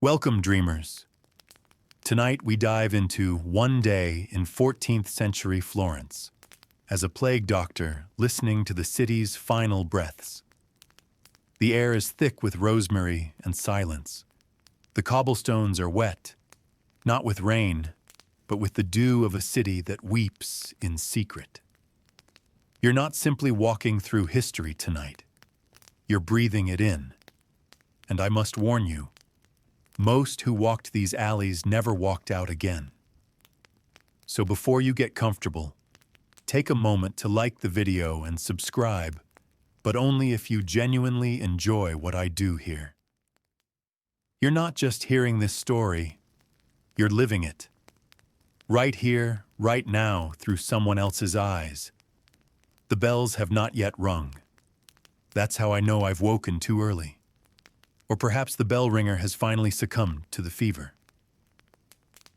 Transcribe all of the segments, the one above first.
Welcome, dreamers. Tonight we dive into one day in 14th century Florence, as a plague doctor listening to the city's final breaths. The air is thick with rosemary and silence. The cobblestones are wet, not with rain, but with the dew of a city that weeps in secret. You're not simply walking through history tonight. You're breathing it in. And I must warn you, most who walked these alleys never walked out again. So before you get comfortable, take a moment to like the video and subscribe, but only if you genuinely enjoy what I do here. You're not just hearing this story, you're living it. Right here, right now, through someone else's eyes. The bells have not yet rung. That's how I know I've woken too early. Or perhaps the bell ringer has finally succumbed to the fever.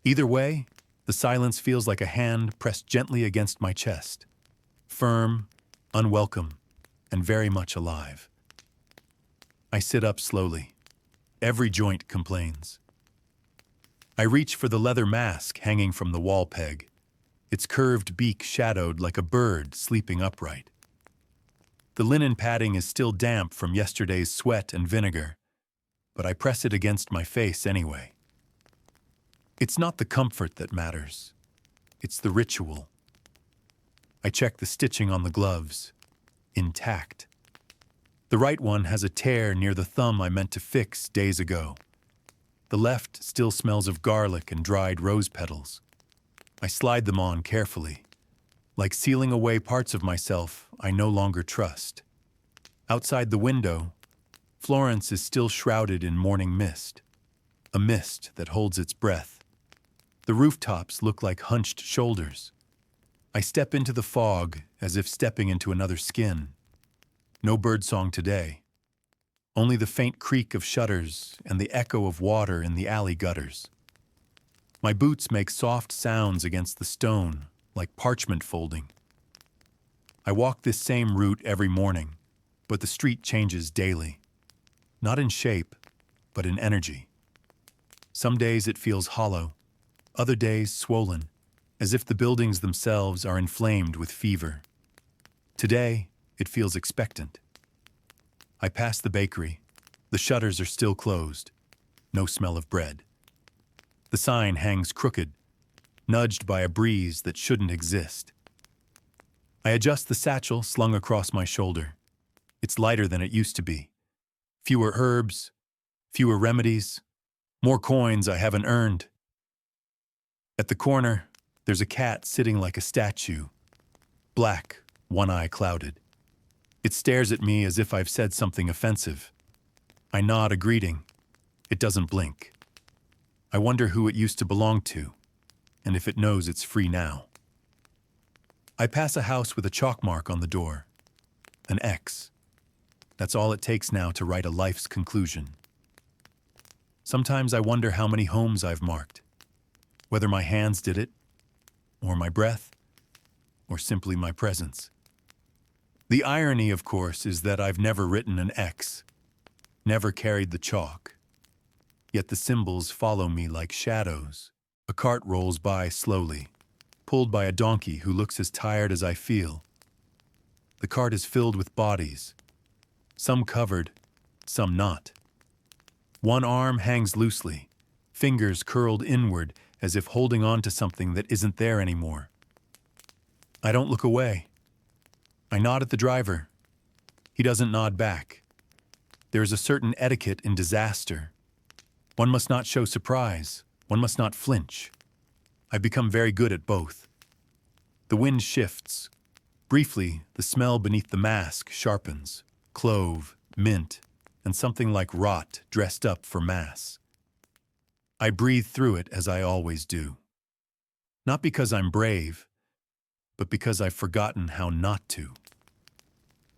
Either way, the silence feels like a hand pressed gently against my chest. Firm, unwelcome, and very much alive. I sit up slowly. Every joint complains. I reach for the leather mask hanging from the wall peg, its curved beak shadowed like a bird sleeping upright. The linen padding is still damp from yesterday's sweat and vinegar, but I press it against my face anyway. It's not the comfort that matters. It's the ritual. I check the stitching on the gloves. Intact. The right one has a tear near the thumb I meant to fix days ago. The left still smells of garlic and dried rose petals. I slide them on carefully, like sealing away parts of myself I no longer trust. Outside the window, Florence is still shrouded in morning mist, a mist that holds its breath. The rooftops look like hunched shoulders. I step into the fog as if stepping into another skin. No birdsong today, only the faint creak of shutters and the echo of water in the alley gutters. My boots make soft sounds against the stone, like parchment folding. I walk this same route every morning, but the street changes daily. Not in shape, but in energy. Some days it feels hollow, other days swollen, as if the buildings themselves are inflamed with fever. Today, it feels expectant. I pass the bakery. The shutters are still closed. No smell of bread. The sign hangs crooked, nudged by a breeze that shouldn't exist. I adjust the satchel slung across my shoulder. It's lighter than it used to be. Fewer herbs, fewer remedies, more coins I haven't earned. At the corner, there's a cat sitting like a statue, black, one eye clouded. It stares at me as if I've said something offensive. I nod a greeting. It doesn't blink. I wonder who it used to belong to, and if it knows it's free now. I pass a house with a chalk mark on the door, an X. That's all it takes now to write a life's conclusion. Sometimes I wonder how many homes I've marked, whether my hands did it, or my breath, or simply my presence. The irony, of course, is that I've never written an X, never carried the chalk. Yet the symbols follow me like shadows. A cart rolls by slowly, pulled by a donkey who looks as tired as I feel. The cart is filled with bodies, some covered, some not. One arm hangs loosely, fingers curled inward as if holding on to something that isn't there anymore. I don't look away. I nod at the driver. He doesn't nod back. There is a certain etiquette in disaster. One must not show surprise. One must not flinch. I've become very good at both. The wind shifts. Briefly, the smell beneath the mask sharpens. Clove, mint, and something like rot dressed up for mass. I breathe through it as I always do. Not because I'm brave, but because I've forgotten how not to.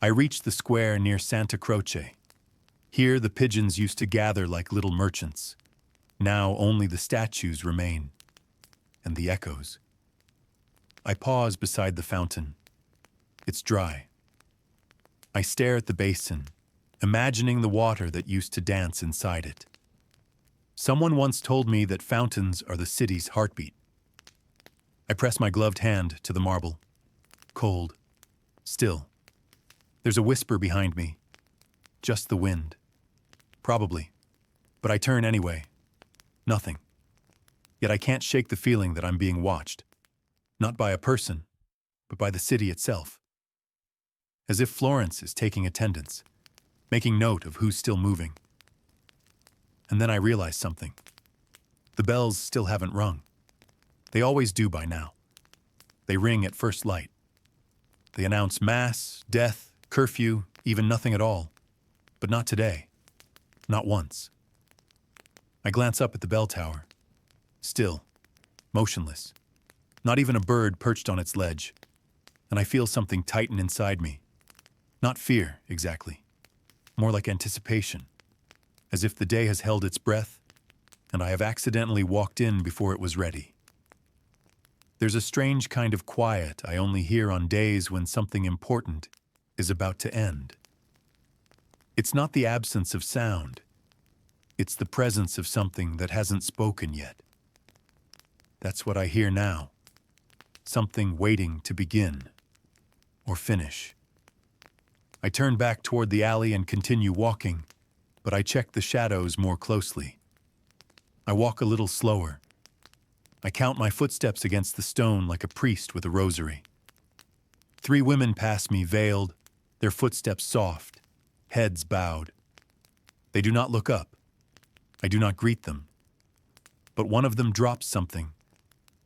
I reach the square near Santa Croce. Here the pigeons used to gather like little merchants. Now only the statues remain, and the echoes. I pause beside the fountain. It's dry. I stare at the basin, imagining the water that used to dance inside it. Someone once told me that fountains are the city's heartbeat. I press my gloved hand to the marble. Cold. Still. There's a whisper behind me. Just the wind. Probably. But I turn anyway. Nothing. Yet I can't shake the feeling that I'm being watched. Not by a person, but by the city itself. As if Florence is taking attendance, making note of who's still moving. And then I realize something. The bells still haven't rung. They always do by now. They ring at first light. They announce mass, death, curfew, even nothing at all. But not today. Not once. I glance up at the bell tower. Still. Motionless. Not even a bird perched on its ledge. And I feel something tighten inside me. Not fear, exactly. More like anticipation. As if the day has held its breath, and I have accidentally walked in before it was ready. There's a strange kind of quiet I only hear on days when something important is about to end. It's not the absence of sound. It's the presence of something that hasn't spoken yet. That's what I hear now. Something waiting to begin or finish. I turn back toward the alley and continue walking, but I check the shadows more closely. I walk a little slower. I count my footsteps against the stone like a priest with a rosary. 3 women pass me veiled, their footsteps soft, heads bowed. They do not look up. I do not greet them. But one of them drops something,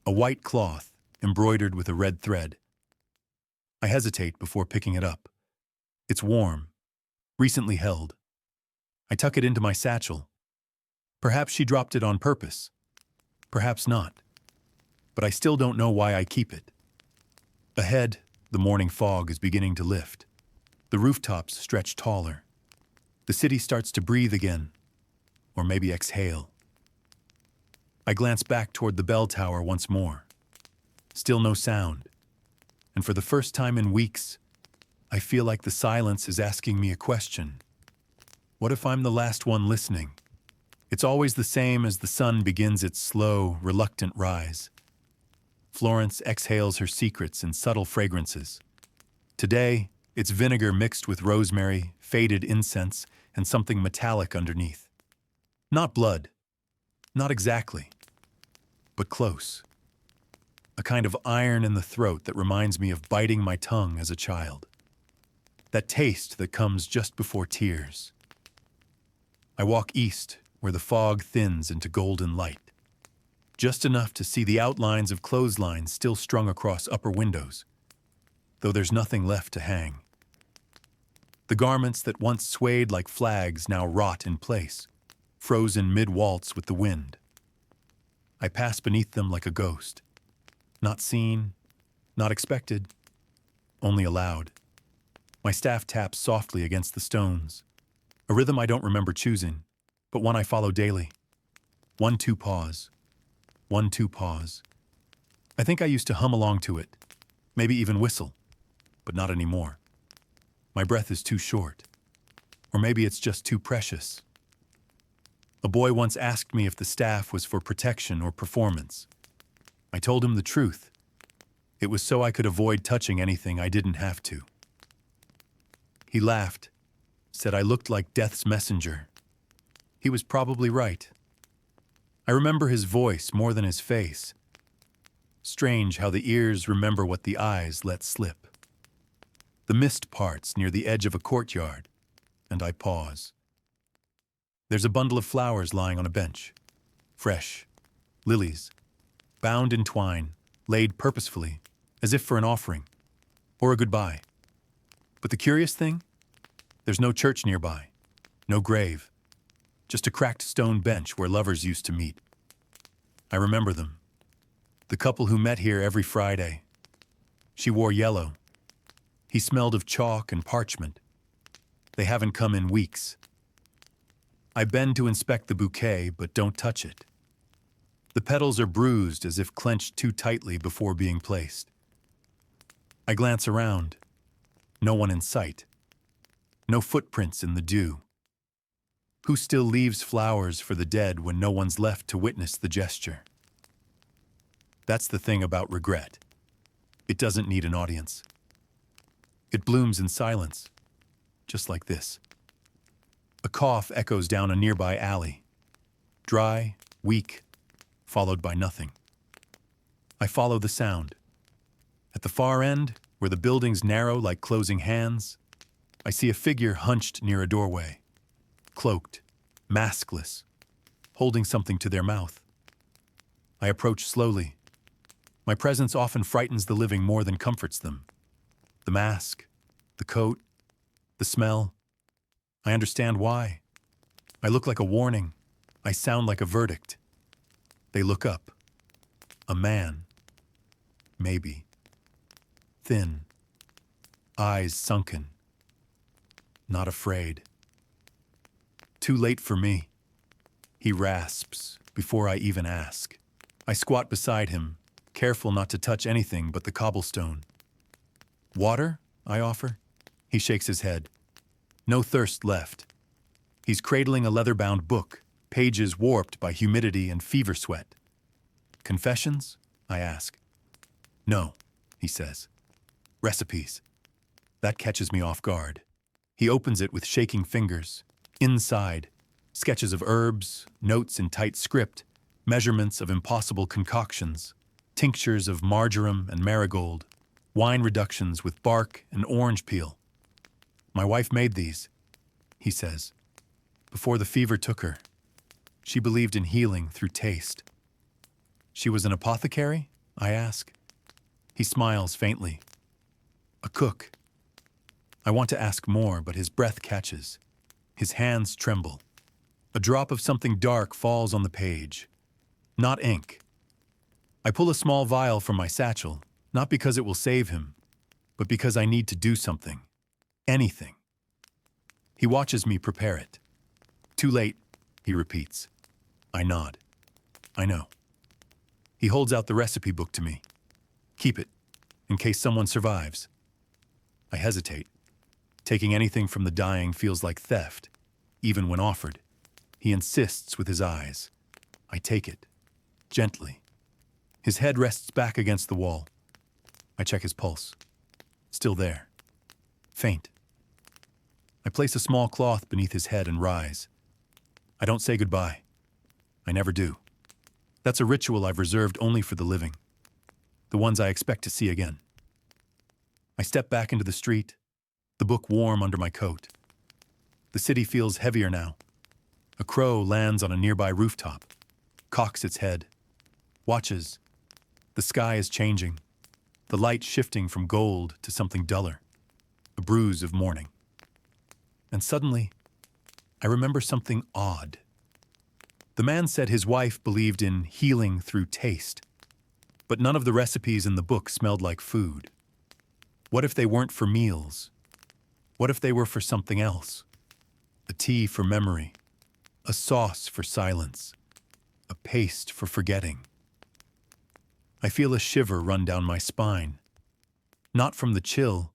a white cloth embroidered with a red thread. I hesitate before picking it up. It's warm, recently held. I tuck it into my satchel. Perhaps she dropped it on purpose. Perhaps not. But I still don't know why I keep it. Ahead, the morning fog is beginning to lift. The rooftops stretch taller. The city starts to breathe again, or maybe exhale. I glance back toward the bell tower once more. Still no sound. And for the first time in weeks, I feel like the silence is asking me a question. What if I'm the last one listening? It's always the same as the sun begins its slow, reluctant rise. Florence exhales her secrets in subtle fragrances. Today, it's vinegar mixed with rosemary, faded incense, and something metallic underneath. Not blood. Not exactly. But close. A kind of iron in the throat that reminds me of biting my tongue as a child. That taste that comes just before tears. I walk east, where the fog thins into golden light. Just enough to see the outlines of clotheslines still strung across upper windows, though there's nothing left to hang. The garments that once swayed like flags now rot in place, frozen mid-waltz with the wind. I pass beneath them like a ghost. Not seen, not expected, only allowed. My staff taps softly against the stones, a rhythm I don't remember choosing, but one I follow daily. 1, 2, pause. 1, 2, pause. I think I used to hum along to it, maybe even whistle, but not anymore. My breath is too short, or maybe it's just too precious. A boy once asked me if the staff was for protection or performance. I told him the truth. It was so I could avoid touching anything I didn't have to. He laughed, said I looked like death's messenger. He was probably right. I remember his voice more than his face. Strange how the ears remember what the eyes let slip. The mist parts near the edge of a courtyard, and I pause. There's a bundle of flowers lying on a bench. Fresh. Lilies. Bound in twine, laid purposefully, as if for an offering, or a goodbye. But the curious thing? There's no church nearby, no grave, just a cracked stone bench where lovers used to meet. I remember them. The couple who met here every Friday. She wore yellow. He smelled of chalk and parchment. They haven't come in weeks. I bend to inspect the bouquet, but don't touch it. The petals are bruised as if clenched too tightly before being placed. I glance around. No one in sight. No footprints in the dew. Who still leaves flowers for the dead when no one's left to witness the gesture? That's the thing about regret. It doesn't need an audience. It blooms in silence, just like this. A cough echoes down a nearby alley. Dry, weak, followed by nothing. I follow the sound. At the far end, where the buildings narrow like closing hands, I see a figure hunched near a doorway, cloaked, maskless, holding something to their mouth. I approach slowly. My presence often frightens the living more than comforts them. The mask, the coat, the smell. I understand why. I look like a warning. I sound like a verdict. They look up. A man. Maybe. Thin. Eyes sunken. Not afraid. Too late for me. He rasps before I even ask. I squat beside him, careful not to touch anything but the cobblestone. Water? I offer. He shakes his head. No thirst left. He's cradling a leather-bound book, pages warped by humidity and fever sweat. Confessions? I ask. No, he says. Recipes. That catches me off guard. He opens it with shaking fingers. Inside, sketches of herbs, notes in tight script, measurements of impossible concoctions, tinctures of marjoram and marigold, wine reductions with bark and orange peel. My wife made these, he says, before the fever took her. She believed in healing through taste. She was an apothecary? I ask. He smiles faintly. A cook. I want to ask more, but his breath catches. His hands tremble. A drop of something dark falls on the page. Not ink. I pull a small vial from my satchel, not because it will save him, but because I need to do something. Anything. He watches me prepare it. Too late, he repeats. I nod. I know. He holds out the recipe book to me. Keep it, in case someone survives. I hesitate. Taking anything from the dying feels like theft, even when offered. He insists with his eyes. I take it, gently. His head rests back against the wall. I check his pulse. Still there. Faint. I place a small cloth beneath his head and rise. I don't say goodbye. I never do. That's a ritual I've reserved only for the living, the ones I expect to see again. I step back into the street, the book warm under my coat. The city feels heavier now. A crow lands on a nearby rooftop, cocks its head, watches. The sky is changing, the light shifting from gold to something duller, a bruise of morning. And suddenly, I remember something odd. The man said his wife believed in healing through taste, but none of the recipes in the book smelled like food. What if they weren't for meals? What if they were for something else? A tea for memory, a sauce for silence, a paste for forgetting. I feel a shiver run down my spine, not from the chill,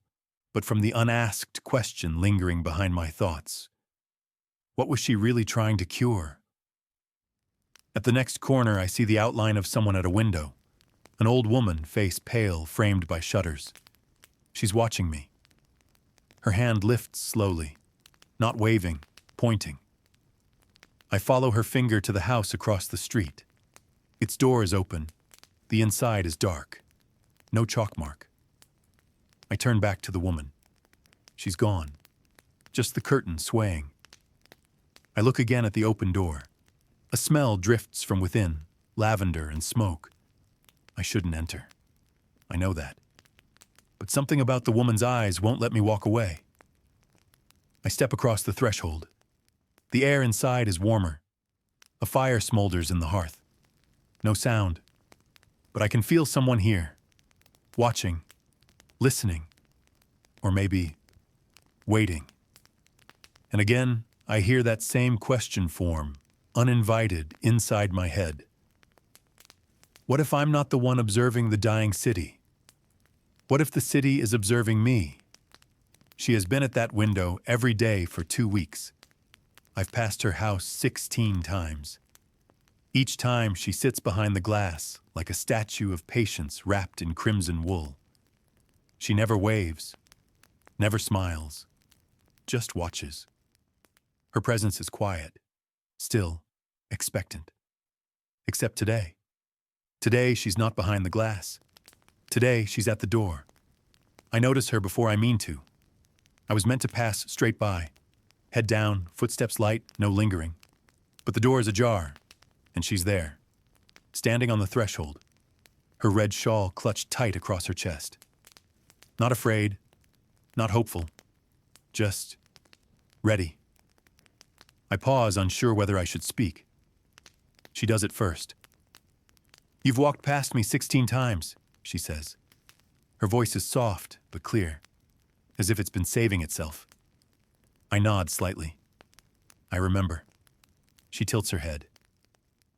but from the unasked question lingering behind my thoughts. What was she really trying to cure? At the next corner, I see the outline of someone at a window, an old woman, face pale, framed by shutters. She's watching me. Her hand lifts slowly, not waving, pointing. I follow her finger to the house across the street. Its door is open. The inside is dark. No chalk mark. I turn back to the woman. She's gone. Just the curtain swaying. I look again at the open door. A smell drifts from within, lavender and smoke. I shouldn't enter. I know that. But something about the woman's eyes won't let me walk away. I step across the threshold. The air inside is warmer. A fire smolders in the hearth. No sound. But I can feel someone here, watching, listening, or maybe waiting. And again, I hear that same question form, uninvited, inside my head. What if I'm not the one observing the dying city? What if the city is observing me? She has been at that window every day for 2 weeks. I've passed her house 16 times. Each time she sits behind the glass like a statue of patience wrapped in crimson wool. She never waves, never smiles, just watches. Her presence is quiet, still, expectant. Except today. Today she's not behind the glass. Today she's at the door. I notice her before I mean to. I was meant to pass straight by. Head down, footsteps light, no lingering. But the door is ajar, and she's there, standing on the threshold, her red shawl clutched tight across her chest. Not afraid, not hopeful, just ready. I pause, unsure whether I should speak. She does it first. "You've walked past me 16 times, she says. Her voice is soft but clear, as if it's been saving itself. I nod slightly. I remember. She tilts her head.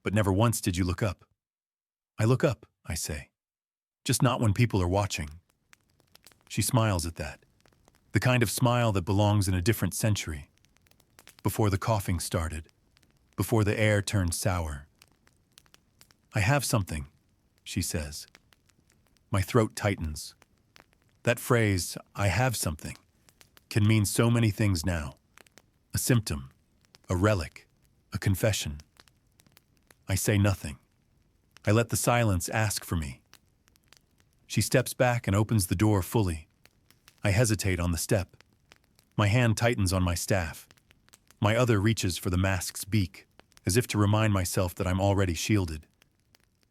"But never once did you look up." "I look up," I say. "Just not when people are watching." She smiles at that. The kind of smile that belongs in a different century. Before the coughing started. Before the air turned sour. "I have something," she says. My throat tightens. That phrase, "I have something," can mean so many things now. A symptom, a relic, a confession. I say nothing. I let the silence ask for me. She steps back and opens the door fully. I hesitate on the step. My hand tightens on my staff. My other reaches for the mask's beak, as if to remind myself that I'm already shielded.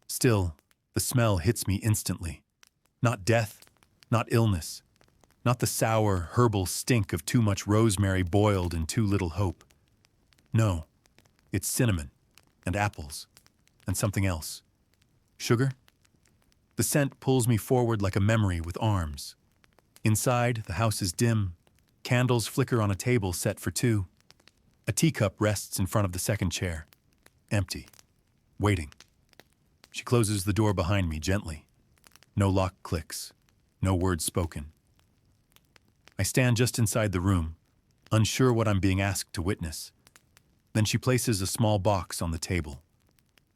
Still, the smell hits me instantly. Not death, not illness, not the sour, herbal stink of too much rosemary boiled in too little hope. No, it's cinnamon, and apples, and something else. Sugar? The scent pulls me forward like a memory with arms. Inside, the house is dim. Candles flicker on a table set for two. A teacup rests in front of the second chair. Empty. Waiting. She closes the door behind me gently. No lock clicks. No words spoken. I stand just inside the room, unsure what I'm being asked to witness. Then she places a small box on the table.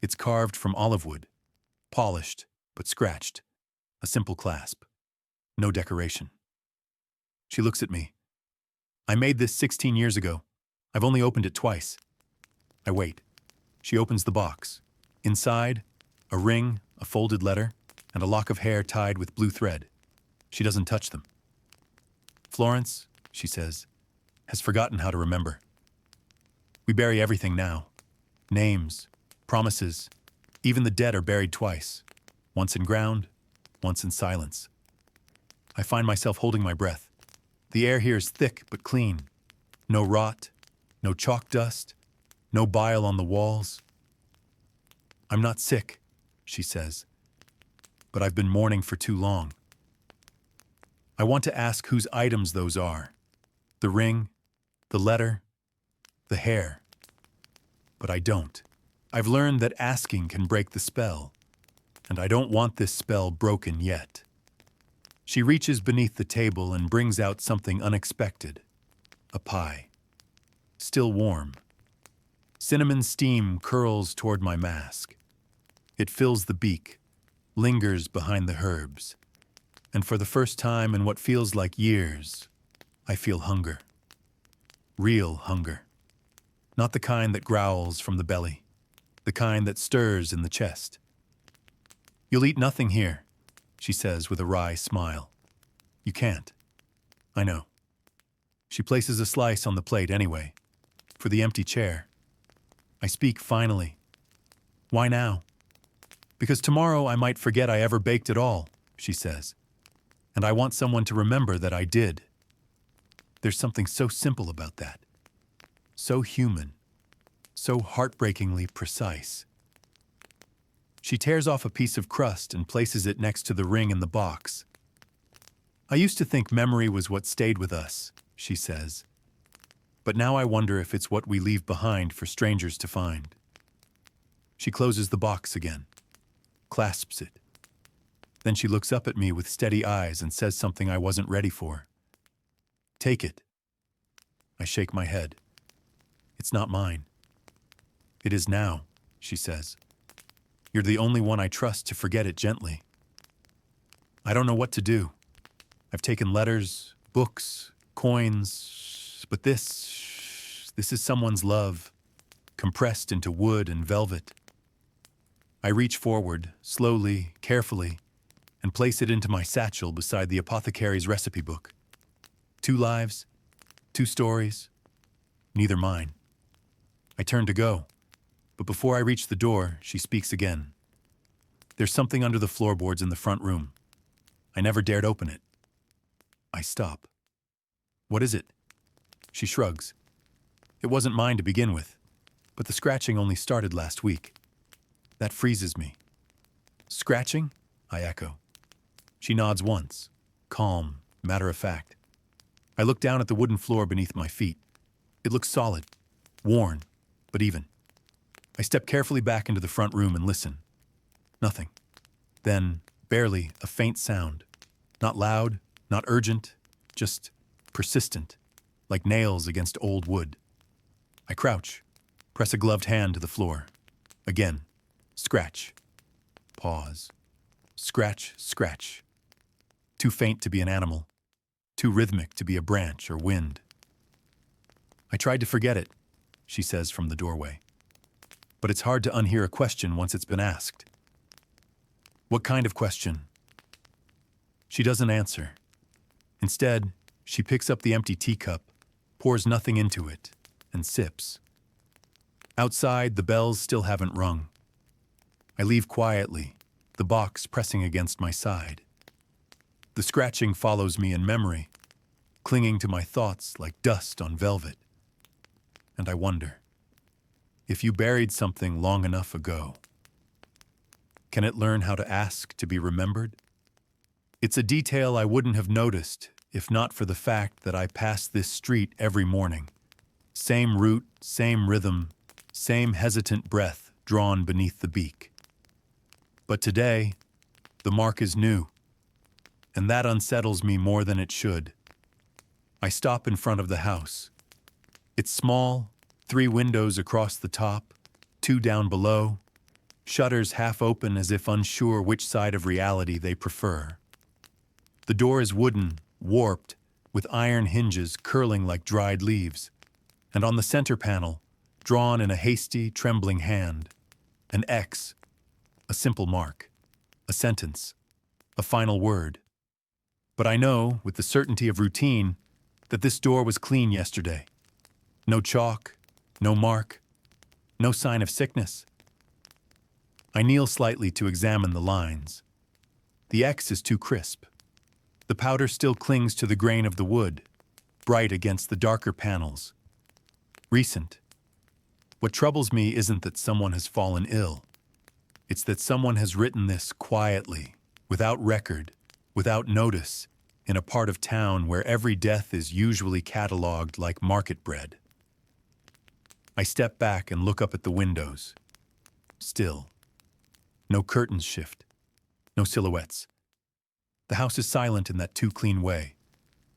It's carved from olive wood, polished but scratched. A simple clasp. No decoration. She looks at me. "I made this 16 years ago. I've only opened it twice." I wait. She opens the box. Inside, a ring, a folded letter, and a lock of hair tied with blue thread. She doesn't touch them. "Florence," she says, "has forgotten how to remember. We bury everything now. Names, promises, even the dead are buried twice. Once in ground, once in silence." I find myself holding my breath. The air here is thick but clean. No rot, no chalk dust, no bile on the walls. "I'm not sick," she says, "but I've been mourning for too long." I want to ask whose items those are. The ring, the letter, the hair. But I don't. I've learned that asking can break the spell, and I don't want this spell broken yet. She reaches beneath the table and brings out something unexpected. A pie. Still warm. Cinnamon steam curls toward my mask. It fills the beak, lingers behind the herbs. And for the first time in what feels like years, I feel hunger. Real hunger. Not the kind that growls from the belly, the kind that stirs in the chest. "You'll eat nothing here," she says with a wry smile. "You can't." I know. She places a slice on the plate anyway, for the empty chair. I speak finally. "Why now?" "Because tomorrow I might forget I ever baked at all," she says. "And I want someone to remember that I did." There's something so simple about that. So human. So heartbreakingly precise. She tears off a piece of crust and places it next to the ring in the box. "I used to think memory was what stayed with us," she says. "But now I wonder if it's what we leave behind for strangers to find." She closes the box again, clasps it. Then she looks up at me with steady eyes and says something I wasn't ready for. "Take it." I shake my head. It's not mine. It is now, she says. You're the only one I trust to forget it gently. I don't know what to do. I've taken letters, books, coins, but this is someone's love, compressed into wood and velvet. I reach forward, slowly, carefully, and place it into my satchel beside the apothecary's recipe book. 2 lives, 2 stories, neither mine. I turn to go, but before I reach the door, she speaks again. There's something under the floorboards in the front room. I never dared open it. I stop. What is it? She shrugs. It wasn't mine to begin with, but the scratching only started last week. That freezes me. Scratching? I echo. She nods once, calm, matter of fact. I look down at the wooden floor beneath my feet. It looks solid, worn, but even. I step carefully back into the front room and listen. Nothing. Then, barely, a faint sound. Not loud, not urgent, just persistent, like nails against old wood. I crouch, press a gloved hand to the floor. Again, scratch. Pause. Scratch, scratch. Too faint to be an animal. Too rhythmic to be a branch or wind. I tried to forget it, she says from the doorway. But it's hard to unhear a question once it's been asked. What kind of question? She doesn't answer. Instead, she picks up the empty teacup, pours nothing into it, and sips. Outside, the bells still haven't rung. I leave quietly, the box pressing against my side. The scratching follows me in memory, clinging to my thoughts like dust on velvet. And I wonder, if you buried something long enough ago, can it learn how to ask to be remembered? It's a detail I wouldn't have noticed if not for the fact that I pass this street every morning. Same route, same rhythm, same hesitant breath drawn beneath the beak. But today, the mark is new, and that unsettles me more than it should. I stop in front of the house. It's small, 3 windows across the top, 2 down below, shutters half open as if unsure which side of reality they prefer. The door is wooden, warped, with iron hinges curling like dried leaves, and on the center panel, drawn in a hasty, trembling hand, an X, a simple mark, a sentence, a final word. But I know, with the certainty of routine, that this door was clean yesterday. No chalk, no mark, no sign of sickness. I kneel slightly to examine the lines. The X is too crisp. The powder still clings to the grain of the wood, bright against the darker panels. Recent. What troubles me isn't that someone has fallen ill. It's that someone has written this quietly, without record, without notice, in a part of town where every death is usually catalogued like market bread. I step back and look up at the windows. Still. No curtains shift. No silhouettes. The house is silent in that too clean way,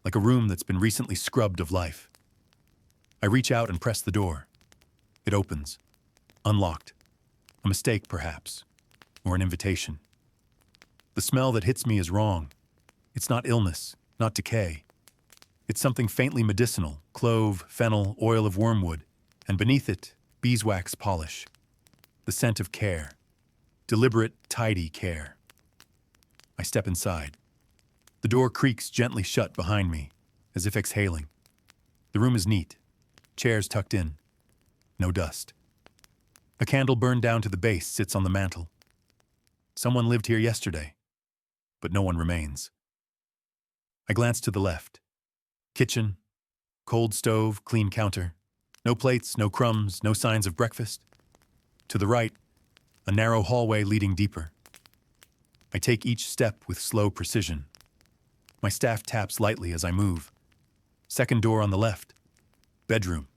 like a room that's been recently scrubbed of life. I reach out and press the door. It opens. Unlocked. A mistake, perhaps. Or an invitation. The smell that hits me is wrong. It's not illness, not decay. It's something faintly medicinal, clove, fennel, oil of wormwood, and beneath it, beeswax polish. The scent of care. Deliberate, tidy care. I step inside. The door creaks gently shut behind me, as if exhaling. The room is neat. Chairs tucked in. No dust. A candle burned down to the base sits on the mantel. Someone lived here yesterday, but no one remains. I glance to the left. Kitchen, cold stove, clean counter. No plates, no crumbs, no signs of breakfast. To the right, a narrow hallway leading deeper. I take each step with slow precision. My staff taps lightly as I move. Second door on the left. Bedroom.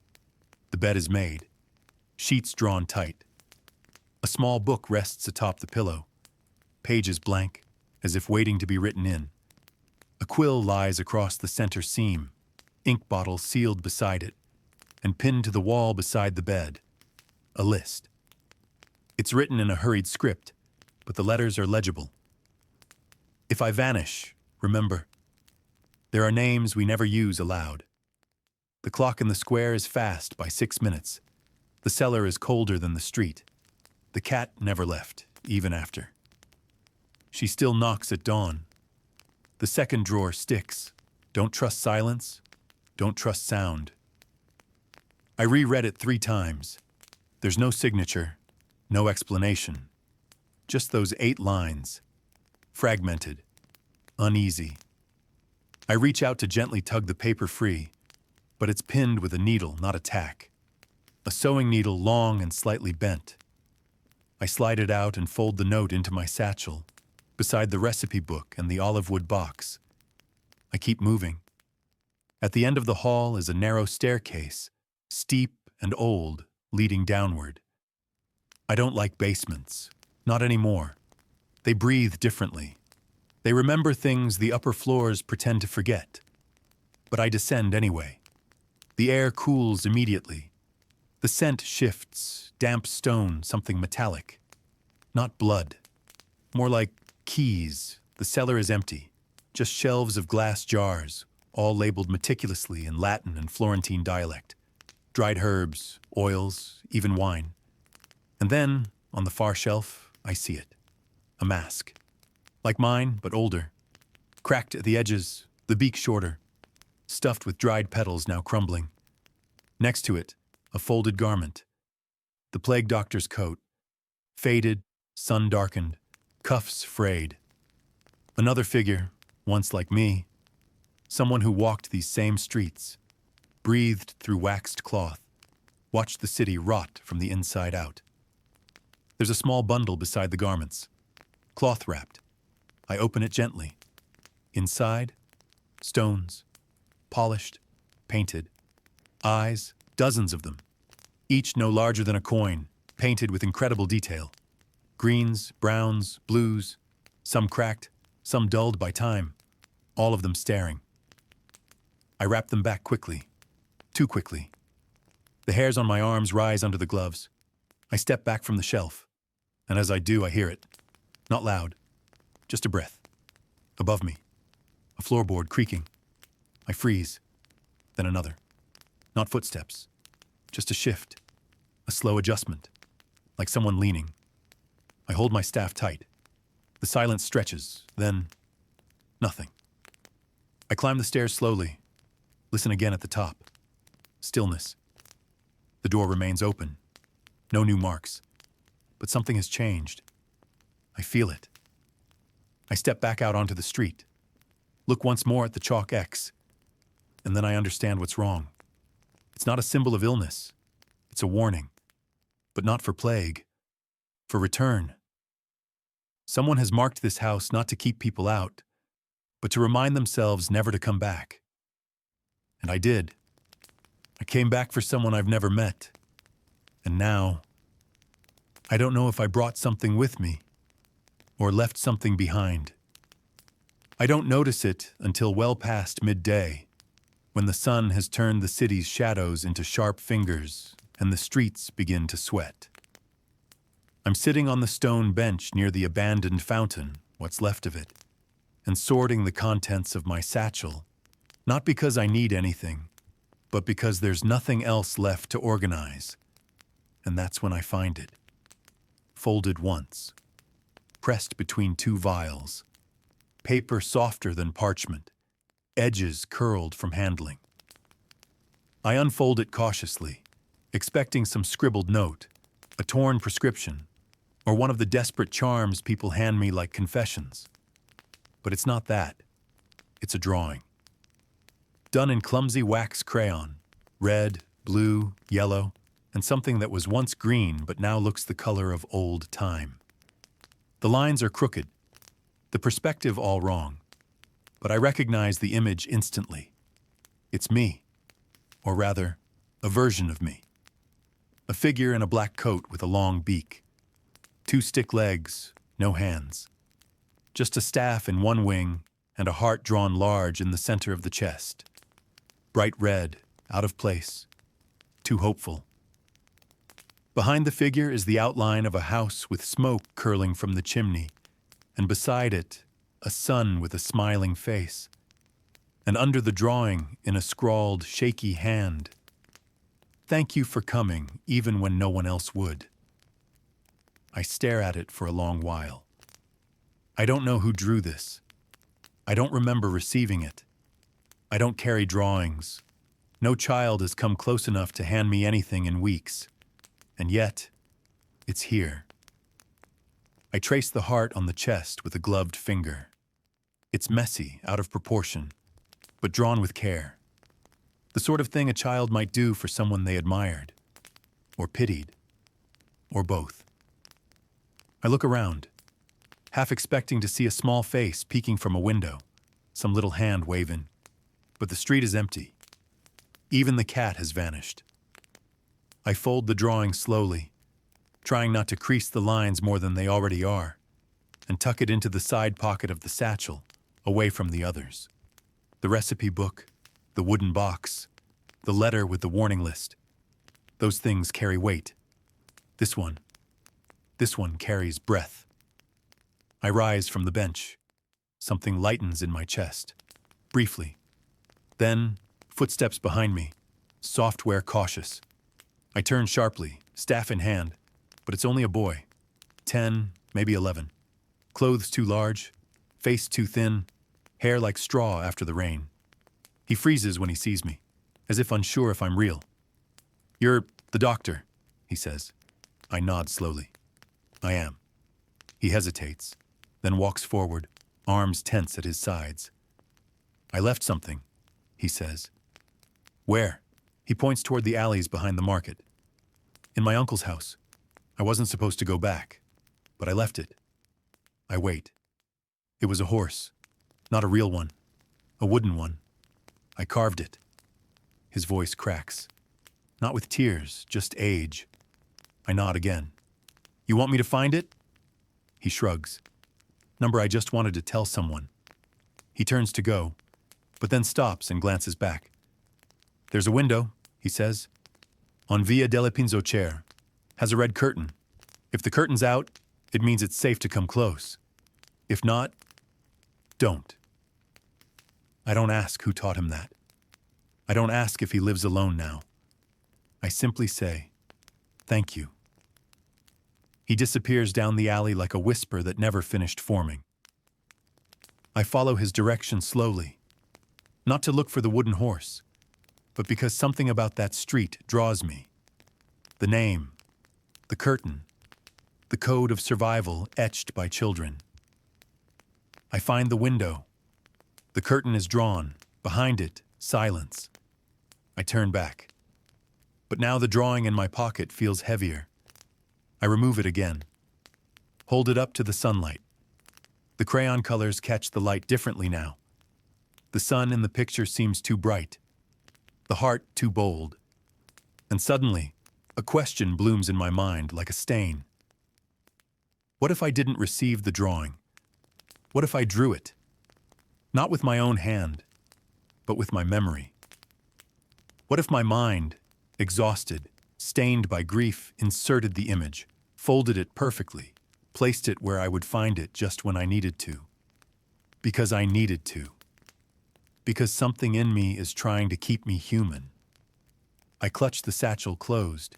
The bed is made. Sheets drawn tight. A small book rests atop the pillow. Pages blank, as if waiting to be written in. A quill lies across the center seam. Ink bottle sealed beside it. and pinned to the wall beside the bed, a list. It's written in a hurried script, but the letters are legible. If I vanish, remember. There are names we never use aloud. The clock in the square is fast by 6 minutes. The cellar is colder than the street. The cat never left, even after. She still knocks at dawn. The second drawer sticks. Don't trust silence. Don't trust sound. I reread it 3 times. There's no signature, no explanation. Just those 8 lines. Fragmented. Uneasy. I reach out to gently tug the paper free, but it's pinned with a needle, not a tack. A sewing needle long and slightly bent. I slide it out and fold the note into my satchel, beside the recipe book and the olive wood box. I keep moving. At the end of the hall is a narrow staircase, steep and old, leading downward. I don't like basements. Not anymore. They breathe differently. They remember things the upper floors pretend to forget. But I descend anyway. The air cools immediately. The scent shifts, damp stone, something metallic. Not blood. More like keys. The cellar is empty. Just shelves of glass jars, all labeled meticulously in Latin and Florentine dialect. Dried herbs, oils, even wine. And then, on the far shelf, I see it. A mask. Like mine, but older. Cracked at the edges, the beak shorter. Stuffed with dried petals now crumbling. Next to it, a folded garment. The plague doctor's coat. Faded, sun-darkened, cuffs frayed. Another figure, once like me. Someone who walked these same streets. Breathed through waxed cloth. Watched the city rot from the inside out. There's a small bundle beside the garments. Cloth-wrapped. I open it gently. Inside, stones. Polished, painted. Eyes, dozens of them. Each no larger than a coin, painted with incredible detail. Greens, browns, blues. Some cracked, some dulled by time. All of them staring. I wrap them back quickly. Too quickly. The hairs on my arms rise under the gloves. I step back from the shelf. And as I do, I hear it. Not loud. Just a breath. Above me. A floorboard creaking. I freeze. Then another. Not footsteps. Just a shift. A slow adjustment. Like someone leaning. I hold my staff tight. The silence stretches. Then, nothing. I climb the stairs slowly. Listen again at the top. Stillness. The door remains open. No new marks. But something has changed. I feel it. I step back out onto the street. Look once more at the chalk X. And then I understand what's wrong. It's not a symbol of illness. It's a warning. But not for plague. For return. Someone has marked this house not to keep people out, but to remind themselves never to come back. And I did. I came back for someone I've never met. And now, I don't know if I brought something with me or left something behind. I don't notice it until well past midday, when the sun has turned the city's shadows into sharp fingers and the streets begin to sweat. I'm sitting on the stone bench near the abandoned fountain, what's left of it, and sorting the contents of my satchel, not because I need anything, but because there's nothing else left to organize. And that's when I find it. Folded once. Pressed between 2 vials. Paper softer than parchment. Edges curled from handling. I unfold it cautiously, expecting some scribbled note, a torn prescription, or one of the desperate charms people hand me like confessions. But it's not that. It's a drawing. Done in clumsy wax crayon, red, blue, yellow, and something that was once green but now looks the color of old time. The lines are crooked, the perspective all wrong, but I recognize the image instantly. It's me, or rather, a version of me. A figure in a black coat with a long beak. 2 stick legs, no hands. Just a staff in one wing and a heart drawn large in the center of the chest. Bright red, out of place. too hopeful. Behind the figure is the outline of a house with smoke curling from the chimney, and beside it, a sun with a smiling face. And under the drawing, in a scrawled, shaky hand, "Thank you for coming, even when no one else would." I stare at it for a long while. I don't know who drew this. I don't remember receiving it. I don't carry drawings. No child has come close enough to hand me anything in weeks. And yet, it's here. I trace the heart on the chest with a gloved finger. It's messy, out of proportion, but drawn with care. The sort of thing a child might do for someone they admired, or pitied, or both. I look around, half expecting to see a small face peeking from a window, some little hand waving, but the street is empty. Even the cat has vanished. I fold the drawing slowly, trying not to crease the lines more than they already are, and tuck it into the side pocket of the satchel, away from the others. The recipe book, the wooden box, the letter with the warning list. Those things carry weight. This one carries breath. I rise from the bench. Something lightens in my chest, briefly. Then, footsteps behind me, software cautious. I turn sharply, staff in hand, but it's only a boy, 10, maybe 11. Clothes too large, face too thin, hair like straw after the rain. He freezes when he sees me, as if unsure if I'm real. "You're the doctor," he says. I nod slowly. I am. He hesitates, then walks forward, arms tense at his sides. "I left something," he says. "Where?" He points toward the alleys behind the market. "In my uncle's house. I wasn't supposed to go back, but I left it." I wait. It was a horse, not a real one, a wooden one. I carved it. His voice cracks. Not with tears, just age. I nod again. "You want me to find it?" He shrugs. "Number I just wanted to tell someone." He turns to go, but then stops and glances back. "There's a window," he says, "on Via delle Pinzocere. Has a red curtain. If the curtain's out, it means it's safe to come close. If not, don't." I don't ask who taught him that. I don't ask if he lives alone now. I simply say, "Thank you." He disappears down the alley like a whisper that never finished forming. I follow his direction slowly, not to look for the wooden horse, but because something about that street draws me. The name, the curtain, the code of survival etched by children. I find the window. The curtain is drawn. Behind it, silence. I turn back. But now the drawing in my pocket feels heavier. I remove it again. Hold it up to the sunlight. The crayon colors catch the light differently now. The sun in the picture seems too bright. The heart too bold. And suddenly, a question blooms in my mind like a stain. What if I didn't receive the drawing? What if I drew it? Not with my own hand, but with my memory. What if my mind, exhausted, stained by grief, inserted the image, folded it perfectly, placed it where I would find it just when I needed to? Because I needed to. Because something in me is trying to keep me human. I clutch the satchel closed.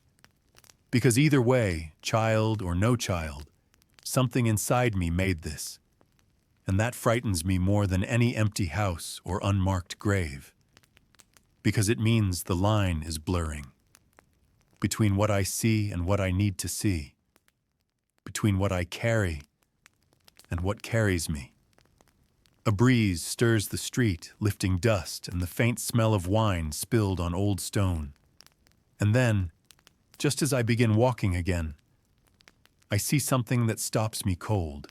Because either way, child or no child, something inside me made this. And that frightens me more than any empty house or unmarked grave. Because it means the line is blurring. Between what I see and what I need to see. Between what I carry and what carries me. A breeze stirs the street, lifting dust and the faint smell of wine spilled on old stone. And then, just as I begin walking again, I see something that stops me cold.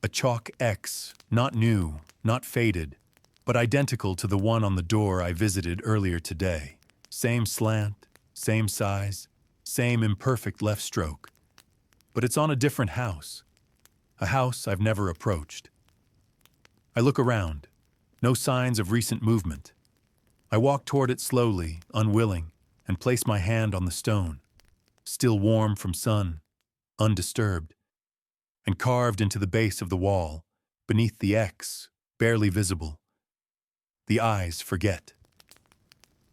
A chalk X, not new, not faded, but identical to the one on the door I visited earlier today. Same slant, same size, same imperfect left stroke. But it's on a different house, a house I've never approached. I look around, no signs of recent movement. I walk toward it slowly, unwilling, and place my hand on the stone, still warm from sun, undisturbed, and carved into the base of the wall, beneath the X, barely visible. The eyes forget,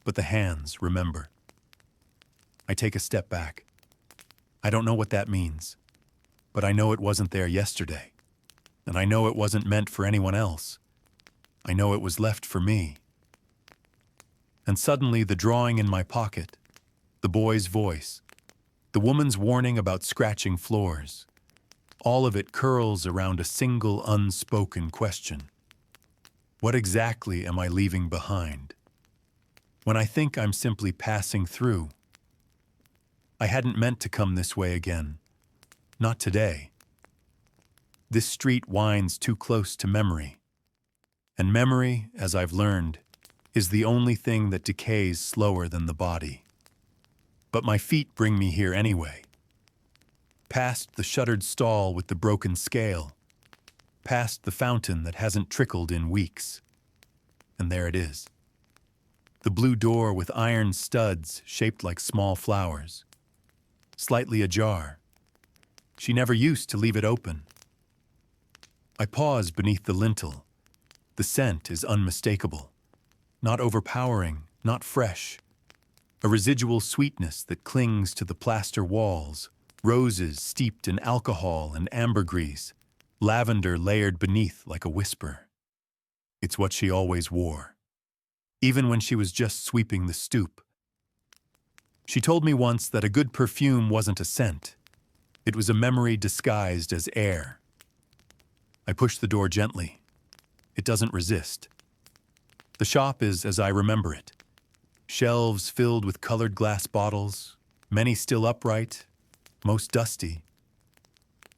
but the hands remember. I take a step back. I don't know what that means, but I know it wasn't there yesterday, and I know it wasn't meant for anyone else. I know it was left for me. And suddenly the drawing in my pocket, the boy's voice, the woman's warning about scratching floors, all of it curls around a single unspoken question. What exactly am I leaving behind? When I think I'm simply passing through. I hadn't meant to come this way again. Not today. This street winds too close to memory. And memory, as I've learned, is the only thing that decays slower than the body. But my feet bring me here anyway. Past the shuttered stall with the broken scale. Past the fountain that hasn't trickled in weeks. And there it is. The blue door with iron studs shaped like small flowers. Slightly ajar. She never used to leave it open. I pause beneath the lintel. The scent is unmistakable. Not overpowering, not fresh. A residual sweetness that clings to the plaster walls. Roses steeped in alcohol and ambergris. Lavender layered beneath like a whisper. It's what she always wore. Even when she was just sweeping the stoop. She told me once that a good perfume wasn't a scent. It was a memory disguised as air. I push the door gently. It doesn't resist. The shop is as I remember it. Shelves filled with colored glass bottles, many still upright, most dusty.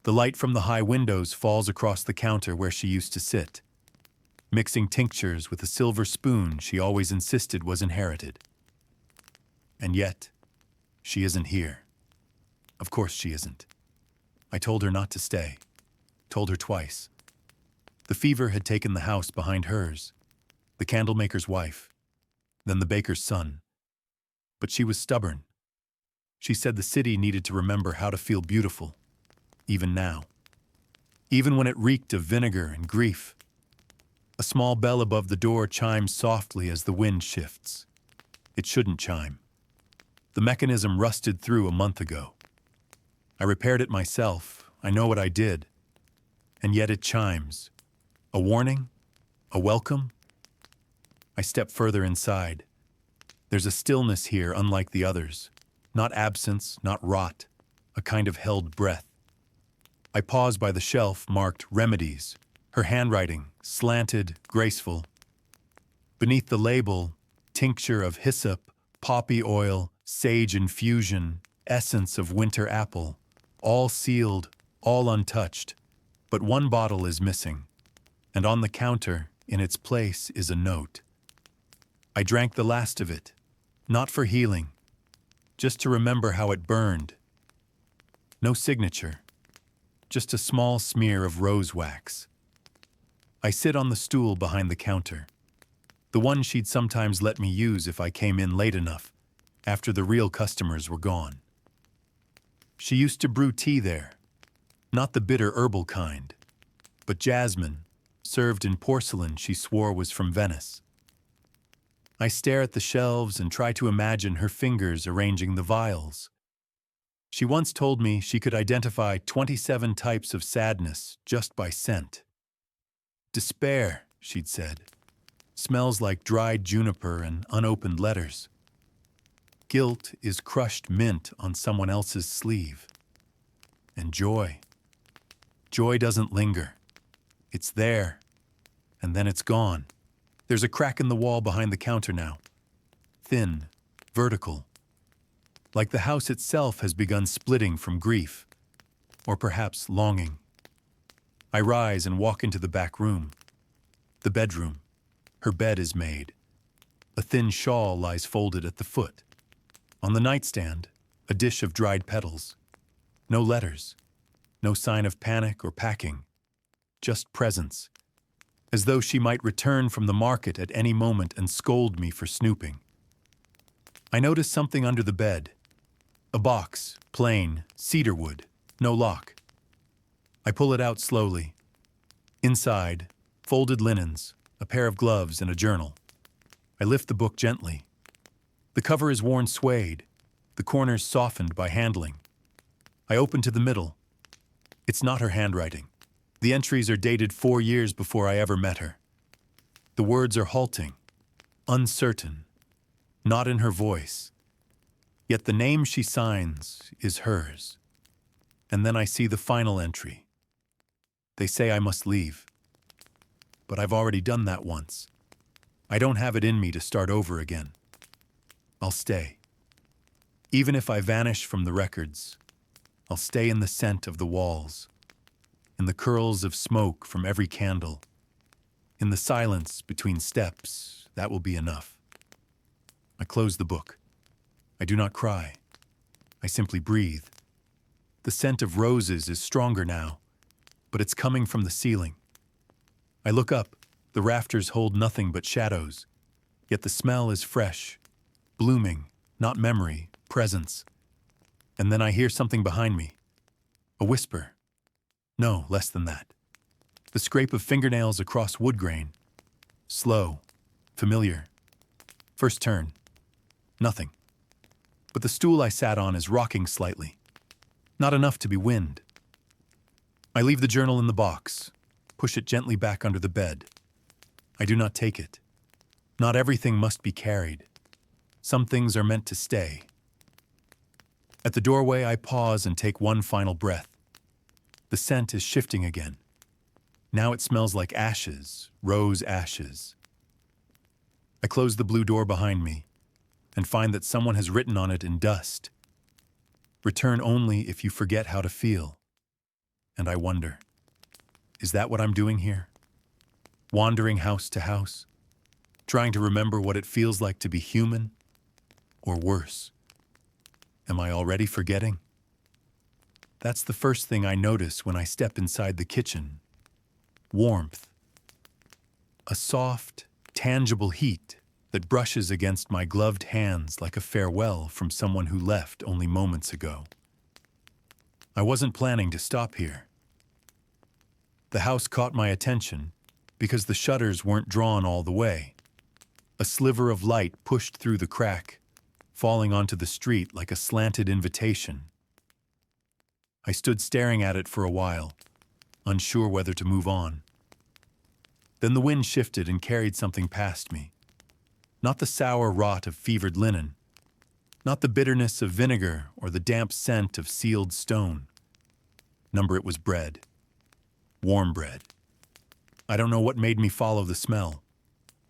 The light from the high windows falls across the counter where she used to sit, mixing tinctures with a silver spoon she always insisted was inherited. And yet, she isn't here. Of course she isn't. I told her not to stay. Told her twice. The fever had taken the house behind hers, the candlemaker's wife, then the baker's son. But she was stubborn. She said the city needed to remember how to feel beautiful, even now. Even when it reeked of vinegar and grief. A small bell above the door chimes softly as the wind shifts. It shouldn't chime. The mechanism rusted through a month ago. I repaired it myself. I know what I did. And yet it chimes. A warning? A welcome? I step further inside. There's a stillness here unlike the others. Not absence, not rot. A kind of held breath. I pause by the shelf marked Remedies. Her handwriting, slanted, graceful. Beneath the label, tincture of hyssop, poppy oil, sage infusion, essence of winter apple, all sealed, all untouched. But one bottle is missing, and on the counter, in its place, is a note. I drank the last of it, not for healing, just to remember how it burned. No signature, just a small smear of rose wax. I sit on the stool behind the counter, the one she'd sometimes let me use if I came in late enough, after the real customers were gone. She used to brew tea there, not the bitter herbal kind, but jasmine, served in porcelain she swore was from Venice. I stare at the shelves and try to imagine her fingers arranging the vials. She once told me she could identify 27 types of sadness just by scent. Despair, she'd said, smells like dried juniper and unopened letters. Guilt is crushed mint on someone else's sleeve. And joy. Joy doesn't linger. It's there, and then it's gone. There's a crack in the wall behind the counter now. Thin, vertical. Like the house itself has begun splitting from grief, or perhaps longing. I rise and walk into the back room. The bedroom. Her bed is made. A thin shawl lies folded at the foot. On the nightstand, a dish of dried petals. No letters. No sign of panic or packing. Just presence. As though she might return from the market at any moment and scold me for snooping. I notice something under the bed. A box, plain, cedar wood, no lock. I pull it out slowly. Inside, folded linens, a pair of gloves, and a journal. I lift the book gently. The cover is worn suede, the corners softened by handling. I open to the middle. It's not her handwriting. The entries are dated 4 years before I ever met her. The words are halting, uncertain, not in her voice. Yet the name she signs is hers. And then I see the final entry. They say I must leave. But I've already done that once. I don't have it in me to start over again. I'll stay. Even if I vanish from the records, I'll stay in the scent of the walls, in the curls of smoke from every candle, in the silence between steps. That will be enough. I close the book. I do not cry. I simply breathe. The scent of roses is stronger now, but it's coming from the ceiling. I look up. The rafters hold nothing but shadows, yet the smell is fresh, blooming, not memory, presence. And then I hear something behind me. A whisper. No, less than that. The scrape of fingernails across wood grain. Slow, familiar. First turn. Nothing. But the stool I sat on is rocking slightly. Not enough to be wind. I leave the journal in the box, push it gently back under the bed. I do not take it. Not everything must be carried. Some things are meant to stay. At the doorway, I pause and take one final breath. The scent is shifting again. Now it smells like ashes, rose ashes. I close the blue door behind me and find that someone has written on it in dust. Return only if you forget how to feel. And I wonder, is that what I'm doing here? Wandering house to house, trying to remember what it feels like to be human, or worse. Am I already forgetting? That's the first thing I notice when I step inside the kitchen. Warmth. A soft, tangible heat that brushes against my gloved hands like a farewell from someone who left only moments ago. I wasn't planning to stop here. The house caught my attention because the shutters weren't drawn all the way. A sliver of light pushed through the crack, falling onto the street like a slanted invitation. I stood staring at it for a while, unsure whether to move on. Then the wind shifted and carried something past me. Not the sour rot of fevered linen, not the bitterness of vinegar or the damp scent of sealed stone. It was bread. Warm bread. I don't know what made me follow the smell.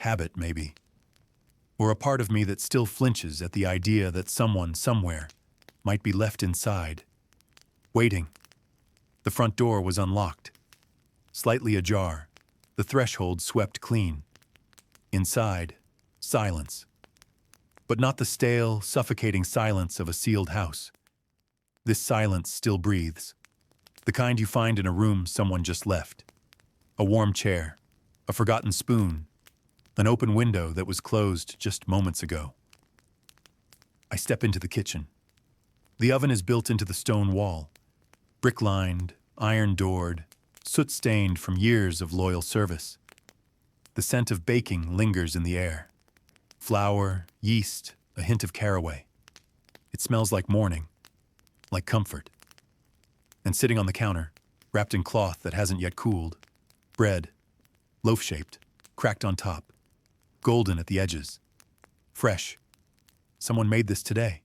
Habit, maybe. Or a part of me that still flinches at the idea that someone, somewhere, might be left inside. Waiting. The front door was unlocked. Slightly ajar. The threshold swept clean. Inside, silence. But not the stale, suffocating silence of a sealed house. This silence still breathes. The kind you find in a room someone just left. A warm chair, a forgotten spoon, an open window that was closed just moments ago. I step into the kitchen. The oven is built into the stone wall, brick-lined, iron-doored, soot-stained from years of loyal service. The scent of baking lingers in the air. Flour, yeast, a hint of caraway. It smells like morning, like comfort. And sitting on the counter, wrapped in cloth that hasn't yet cooled, bread, loaf-shaped, cracked on top, golden at the edges, fresh. Someone made this today.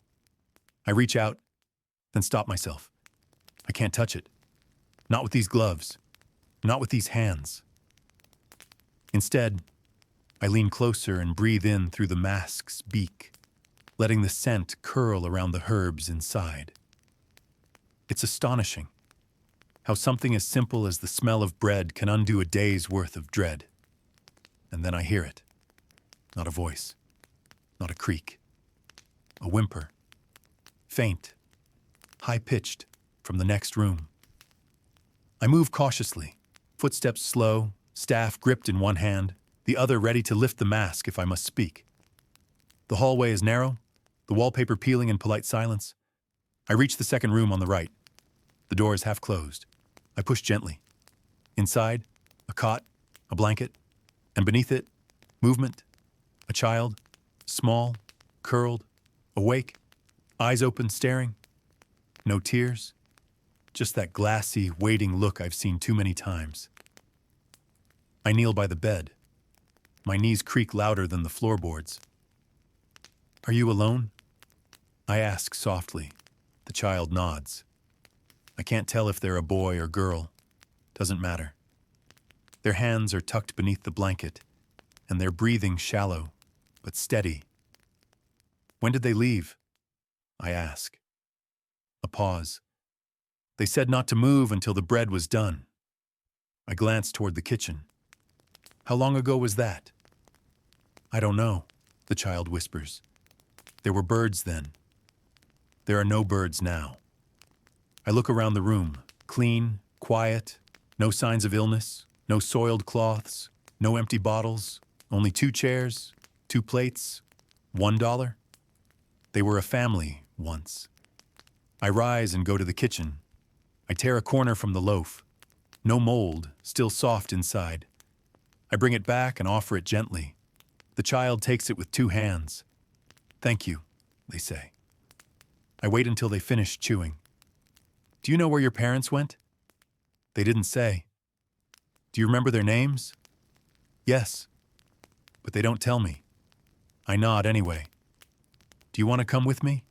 I reach out, then stop myself. I can't touch it. Not with these gloves. Not with these hands. Instead, I lean closer and breathe in through the mask's beak, letting the scent curl around the herbs inside. It's astonishing how something as simple as the smell of bread can undo a day's worth of dread. And then I hear it. Not a voice, not a creak, a whimper, faint, high-pitched, from the next room. I move cautiously, footsteps slow, staff gripped in one hand, the other ready to lift the mask if I must speak. The hallway is narrow, the wallpaper peeling in polite silence. I reach the second room on the right. The door is half closed. I push gently. Inside, a cot, a blanket, and beneath it, movement, a child, small, curled, awake, eyes open, staring. No tears, just that glassy, waiting look I've seen too many times. I kneel by the bed. My knees creak louder than the floorboards. "Are you alone?" I ask softly. The child nods. I can't tell if they're a boy or girl. Doesn't matter. Their hands are tucked beneath the blanket, and they're breathing shallow, but steady. "When did they leave?" I ask. A pause. "They said not to move until the bread was done." I glance toward the kitchen. "How long ago was that?" "I don't know," the child whispers. "There were birds then. There are no birds now." I look around the room, clean, quiet, no signs of illness, no soiled cloths, no empty bottles, only 2 chairs, 2 plates, $1. They were a family once. I rise and go to the kitchen. I tear a corner from the loaf. No mold, still soft inside. I bring it back and offer it gently. The child takes it with 2 hands. "Thank you," they say. I wait until they finish chewing. "Do you know where your parents went?" "They didn't say." "Do you remember their names?" "Yes, but they don't tell me." I nod anyway. "Do you want to come with me?"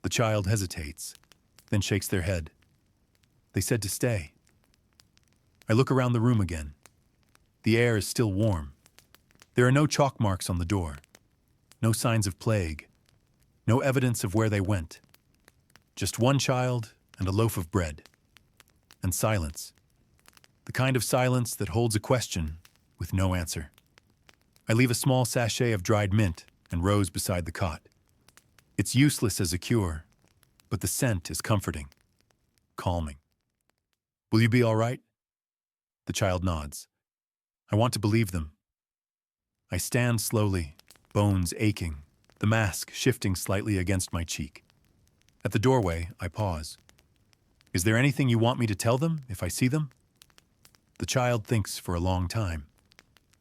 The child hesitates, then shakes their head. "They said to stay." I look around the room again. The air is still warm. There are no chalk marks on the door, no signs of plague, no evidence of where they went. Just one child and a loaf of bread. And silence. The kind of silence that holds a question with no answer. I leave a small sachet of dried mint and rose beside the cot. It's useless as a cure, but the scent is comforting, calming. "Will you be all right?" The child nods. I want to believe them. I stand slowly, bones aching, the mask shifting slightly against my cheek. At the doorway, I pause. "Is there anything you want me to tell them if I see them?" The child thinks for a long time.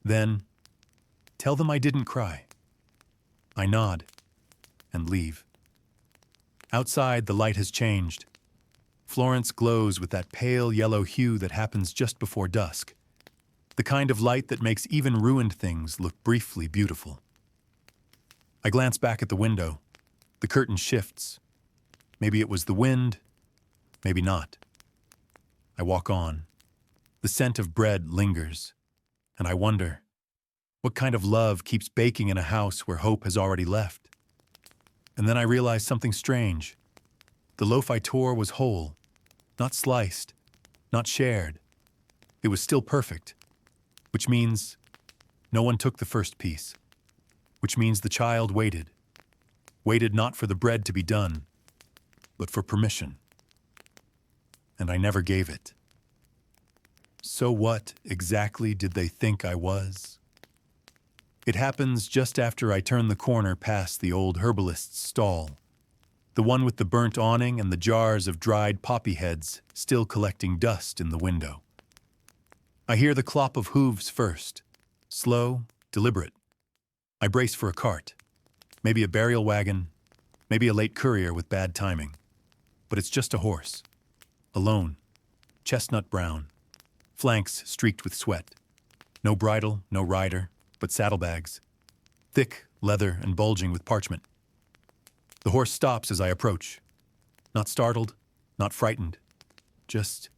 Then, "Tell them I didn't cry." I nod and leave. Outside, the light has changed. Florence glows with that pale yellow hue that happens just before dusk. The kind of light that makes even ruined things look briefly beautiful. I glance back at the window. The curtain shifts. Maybe it was the wind, maybe not. I walk on. The scent of bread lingers, and I wonder, what kind of love keeps baking in a house where hope has already left? And then I realize something strange. The loaf I tore was whole, not sliced, not shared. It was still perfect, which means no one took the first piece, which means the child waited not for the bread to be done, but for permission. And I never gave it. So what exactly did they think I was? It happens just after I turn the corner past the old herbalist's stall, the one with the burnt awning and the jars of dried poppy heads still collecting dust in the window. I hear the clop of hooves first, slow, deliberate. I brace for a cart, maybe a burial wagon, maybe a late courier with bad timing. But it's just a horse, alone, chestnut brown, flanks streaked with sweat. No bridle, no rider, but saddlebags, thick, leather, and bulging with parchment. The horse stops as I approach, not startled, not frightened, just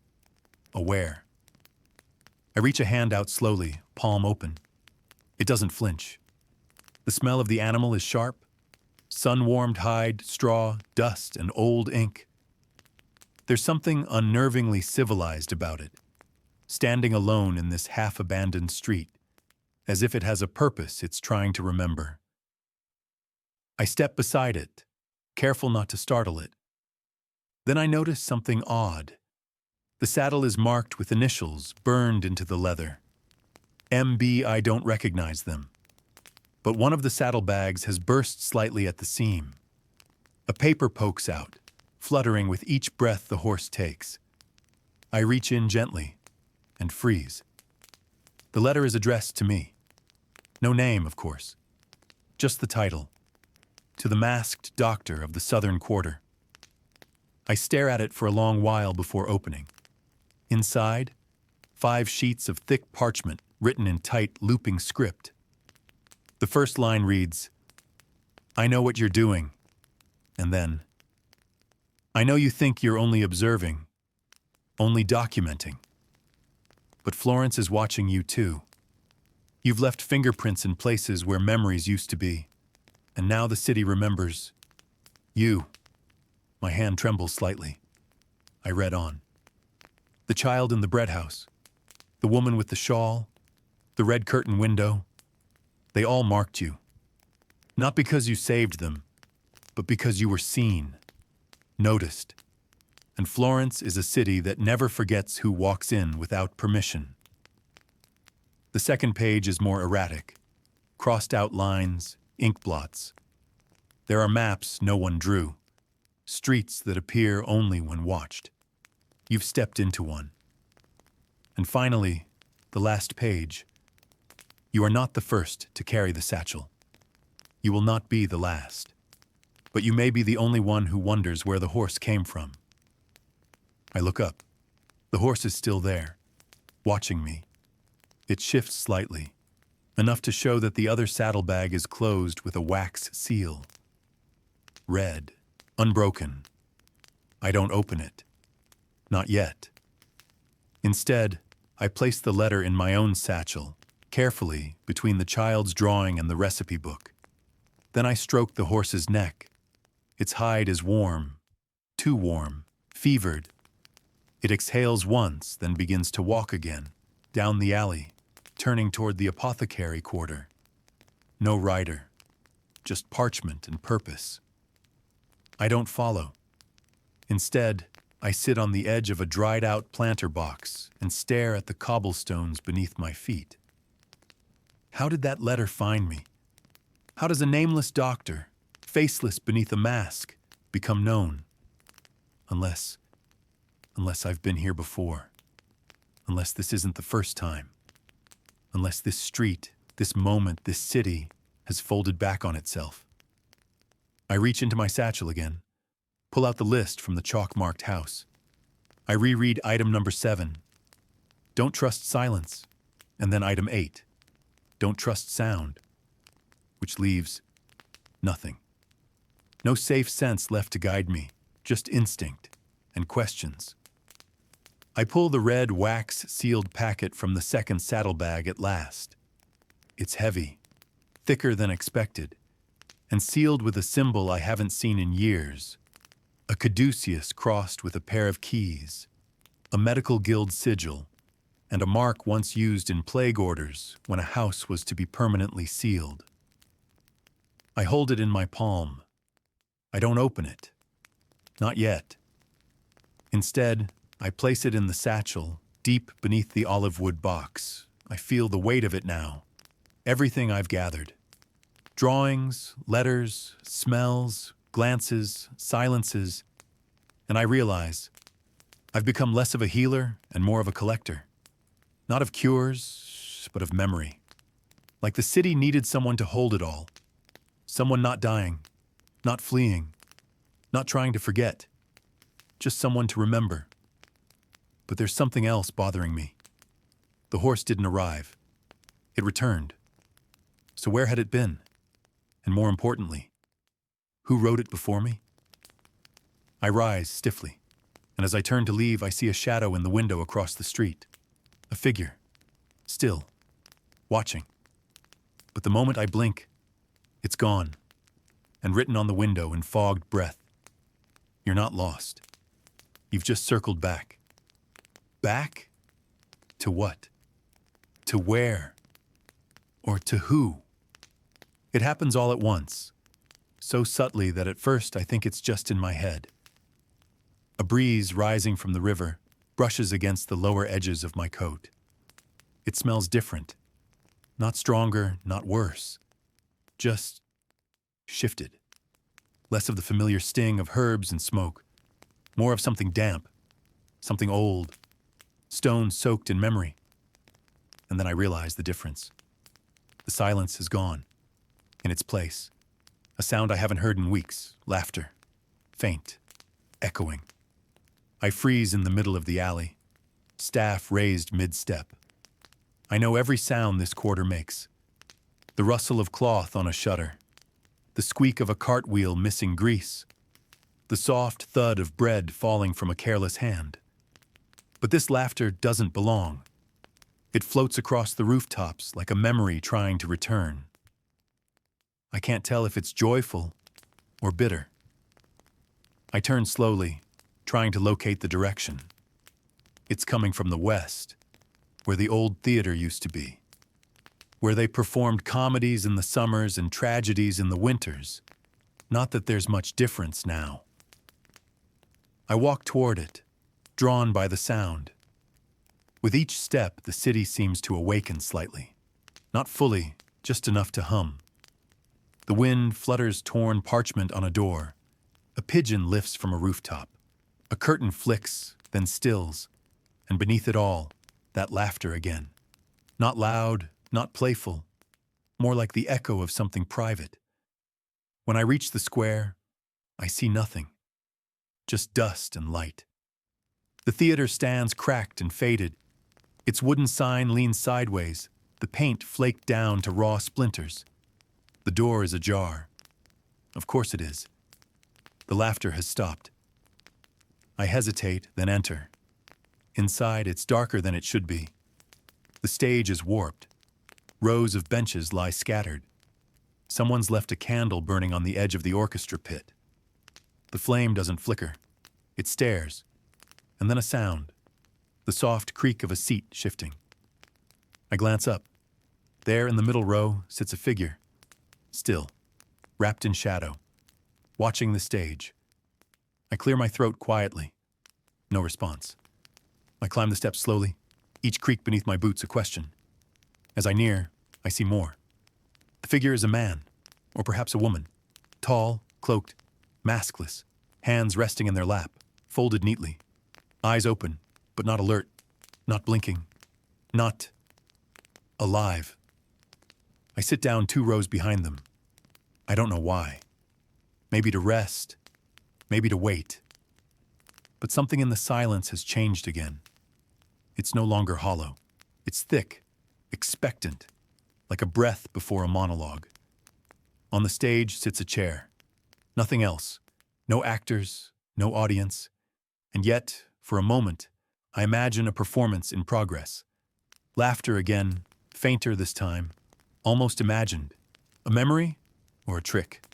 aware. I reach a hand out slowly, palm open. It doesn't flinch. The smell of the animal is sharp, sun-warmed hide, straw, dust, and old ink. There's something unnervingly civilized about it, standing alone in this half-abandoned street, as if it has a purpose it's trying to remember. I step beside it, careful not to startle it. Then I notice something odd. The saddle is marked with initials burned into the leather. MB, I don't recognize them. But one of the saddlebags has burst slightly at the seam. A paper pokes out, fluttering with each breath the horse takes. I reach in gently and freeze. The letter is addressed to me. No name, of course. Just the title. To the masked doctor of the southern quarter. I stare at it for a long while before opening. Inside, 5 sheets of thick parchment written in tight, looping script. The first line reads, "I know what you're doing." And then, "I know you think you're only observing, only documenting. But Florence is watching you too. You've left fingerprints in places where memories used to be, and now the city remembers you." My hand trembles slightly. I read on. "The child in the bread house, the woman with the shawl, the red curtain window, they all marked you. Not because you saved them, but because you were seen, noticed. And Florence is a city that never forgets who walks in without permission." The second page is more erratic. Crossed out lines, ink blots. There are maps no one drew. Streets that appear only when watched. You've stepped into one. And finally, the last page. You are not the first to carry the satchel. You will not be the last. But you may be the only one who wonders where the horse came from. I look up. The horse is still there, watching me. It shifts slightly, enough to show that the other saddlebag is closed with a wax seal. Red, unbroken. I don't open it. Not yet. Instead, I place the letter in my own satchel, carefully between the child's drawing and the recipe book. Then I stroke the horse's neck. Its hide is warm, too warm, fevered. It exhales once, then begins to walk again, down the alley, turning toward the apothecary quarter. No rider, just parchment and purpose. I don't follow. Instead, I sit on the edge of a dried-out planter box and stare at the cobblestones beneath my feet. How did that letter find me? How does a nameless doctor, faceless beneath a mask, become known? Unless I've been here before. Unless this isn't the first time. Unless this street, this moment, this city has folded back on itself. I reach into my satchel again, pull out the list from the chalk-marked house. I reread item number 7. Don't trust silence. And then item 8. Don't trust sound. Which leaves nothing. No safe sense left to guide me, just instinct and questions. I pull the red wax-sealed packet from the second saddlebag at last. It's heavy, thicker than expected, and sealed with a symbol I haven't seen in years. A caduceus crossed with a pair of keys, a medical guild sigil, and a mark once used in plague orders when a house was to be permanently sealed. I hold it in my palm. I don't open it. Not yet. Instead, I place it in the satchel, deep beneath the olive wood box. I feel the weight of it now. Everything I've gathered. Drawings, letters, smells, glances, silences. And I realize I've become less of a healer and more of a collector. Not of cures, but of memory. Like the city needed someone to hold it all. Someone not dying, not fleeing, not trying to forget. Just someone to remember. But there's something else bothering me. The horse didn't arrive. It returned. So where had it been? And more importantly, who wrote it before me? I rise stiffly, and as I turn to leave, I see a shadow in the window across the street. A figure, still, watching. But the moment I blink, it's gone, and written on the window in fogged breath. You're not lost. You've just circled back. Back? To what? To where? Or to who? It happens all at once, so subtly that at first I think it's just in my head. A breeze rising from the river brushes against the lower edges of my coat. It smells different. Not stronger, not worse. just shifted. Less of the familiar sting of herbs and smoke, more of something damp, something old, stone-soaked in memory. And then I realized the difference. The silence is gone. In its place, a sound I haven't heard in weeks, laughter, faint, echoing. I freeze in the middle of the alley, staff raised mid-step. I know every sound this quarter makes. The rustle of cloth on a shutter, the squeak of a cartwheel missing grease, the soft thud of bread falling from a careless hand. But this laughter doesn't belong. It floats across the rooftops like a memory trying to return. I can't tell if it's joyful or bitter. I turn slowly, trying to locate the direction. It's coming from the west, where the old theater used to be, where they performed comedies in the summers and tragedies in the winters. Not that there's much difference now. I walk toward it, drawn by the sound. With each step, the city seems to awaken slightly. Not fully, just enough to hum. The wind flutters torn parchment on a door. A pigeon lifts from a rooftop. A curtain flicks, then stills. And beneath it all, that laughter again. Not loud, not playful. More like the echo of something private. When I reach the square, I see nothing. Just dust and light. The theater stands cracked and faded. Its wooden sign leans sideways, the paint flaked down to raw splinters. The door is ajar. Of course it is. The laughter has stopped. I hesitate, then enter. Inside, it's darker than it should be. The stage is warped. Rows of benches lie scattered. Someone's left a candle burning on the edge of the orchestra pit. The flame doesn't flicker. It stares. And then a sound. The soft creak of a seat shifting. I glance up. There in the middle row sits a figure. Still, wrapped in shadow, watching the stage. I clear my throat quietly. No response. I climb the steps slowly, each creak beneath my boots a question. As I near, I see more. The figure is a man, or perhaps a woman. Tall, cloaked, maskless, hands resting in their lap, folded neatly. Eyes open, but not alert, not blinking, not alive. I sit down 2 rows behind them. I don't know why. Maybe to rest, maybe to wait. But something in the silence has changed again. It's no longer hollow. It's thick, expectant, like a breath before a monologue. On the stage sits a chair. Nothing else. No actors, no audience. And yet, for a moment, I imagine a performance in progress. Laughter again, fainter this time, almost imagined. A memory or a trick?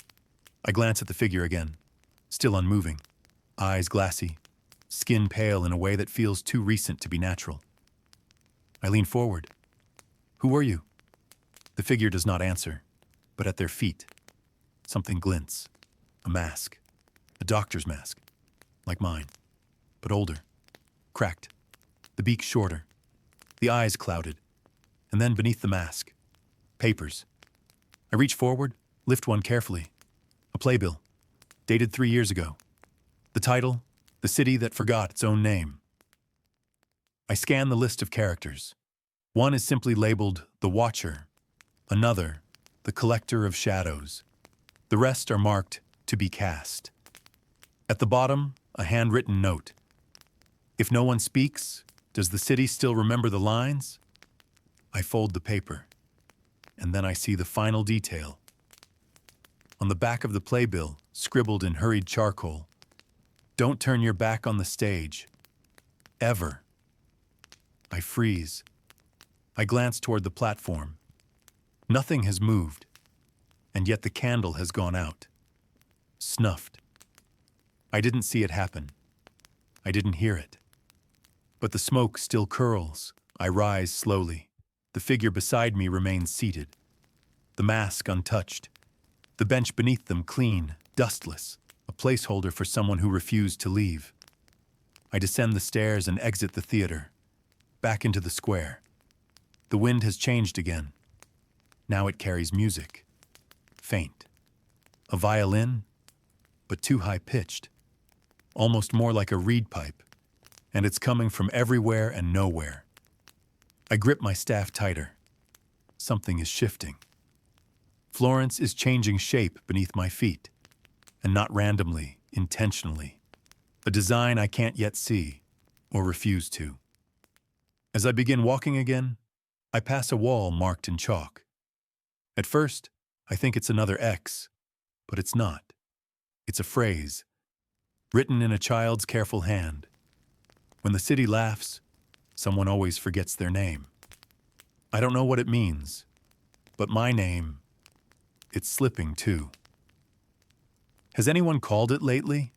I glance at the figure again, still unmoving, eyes glassy, skin pale in a way that feels too recent to be natural. I lean forward. Who are you? The figure does not answer, but at their feet, something glints. A mask. A doctor's mask. Like mine, but older. Cracked. The beak shorter. The eyes clouded. And then beneath the mask, papers. I reach forward, lift one carefully. A playbill, dated 3 years ago. The title, The City That Forgot Its Own Name. I scan the list of characters. One is simply labeled The Watcher. Another, The Collector of Shadows. The rest are marked To Be Cast. At the bottom, a handwritten note. If no one speaks, does the city still remember the lines? I fold the paper, and then I see the final detail. On the back of the playbill, scribbled in hurried charcoal, "Don't turn your back on the stage. Ever." I freeze. I glance toward the platform. Nothing has moved, and yet the candle has gone out. Snuffed. I didn't see it happen. I didn't hear it. But the smoke still curls. I rise slowly. The figure beside me remains seated. The mask untouched. The bench beneath them clean, dustless, a placeholder for someone who refused to leave. I descend the stairs and exit the theater, back into the square. The wind has changed again. Now it carries music. faint. A violin, but too high-pitched, almost more like a reed pipe, and it's coming from everywhere and nowhere. I grip my staff tighter. Something is shifting. Florence is changing shape beneath my feet, and not randomly, intentionally. A design I can't yet see, or refuse to. As I begin walking again, I pass a wall marked in chalk. At first, I think it's another X, but it's not. It's a phrase, written in a child's careful hand. When the city laughs, someone always forgets their name. I don't know what it means, but my name, it's slipping too. Has anyone called it lately?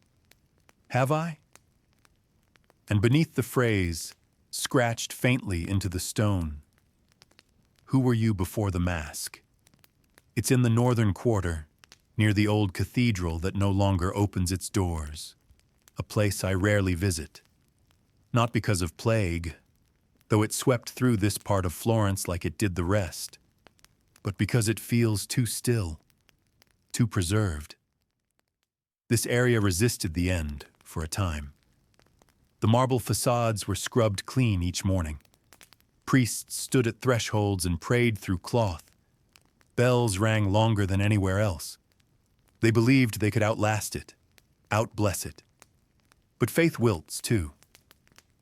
Have I? And beneath the phrase, scratched faintly into the stone, who were you before the mask? It's in the northern quarter, near the old cathedral that no longer opens its doors, a place I rarely visit. Not because of plague, though it swept through this part of Florence like it did the rest, but because it feels too still, too preserved. This area resisted the end for a time. The marble facades were scrubbed clean each morning. Priests stood at thresholds and prayed through cloth. Bells rang longer than anywhere else. They believed they could outlast it, outbless it. But faith wilts, too.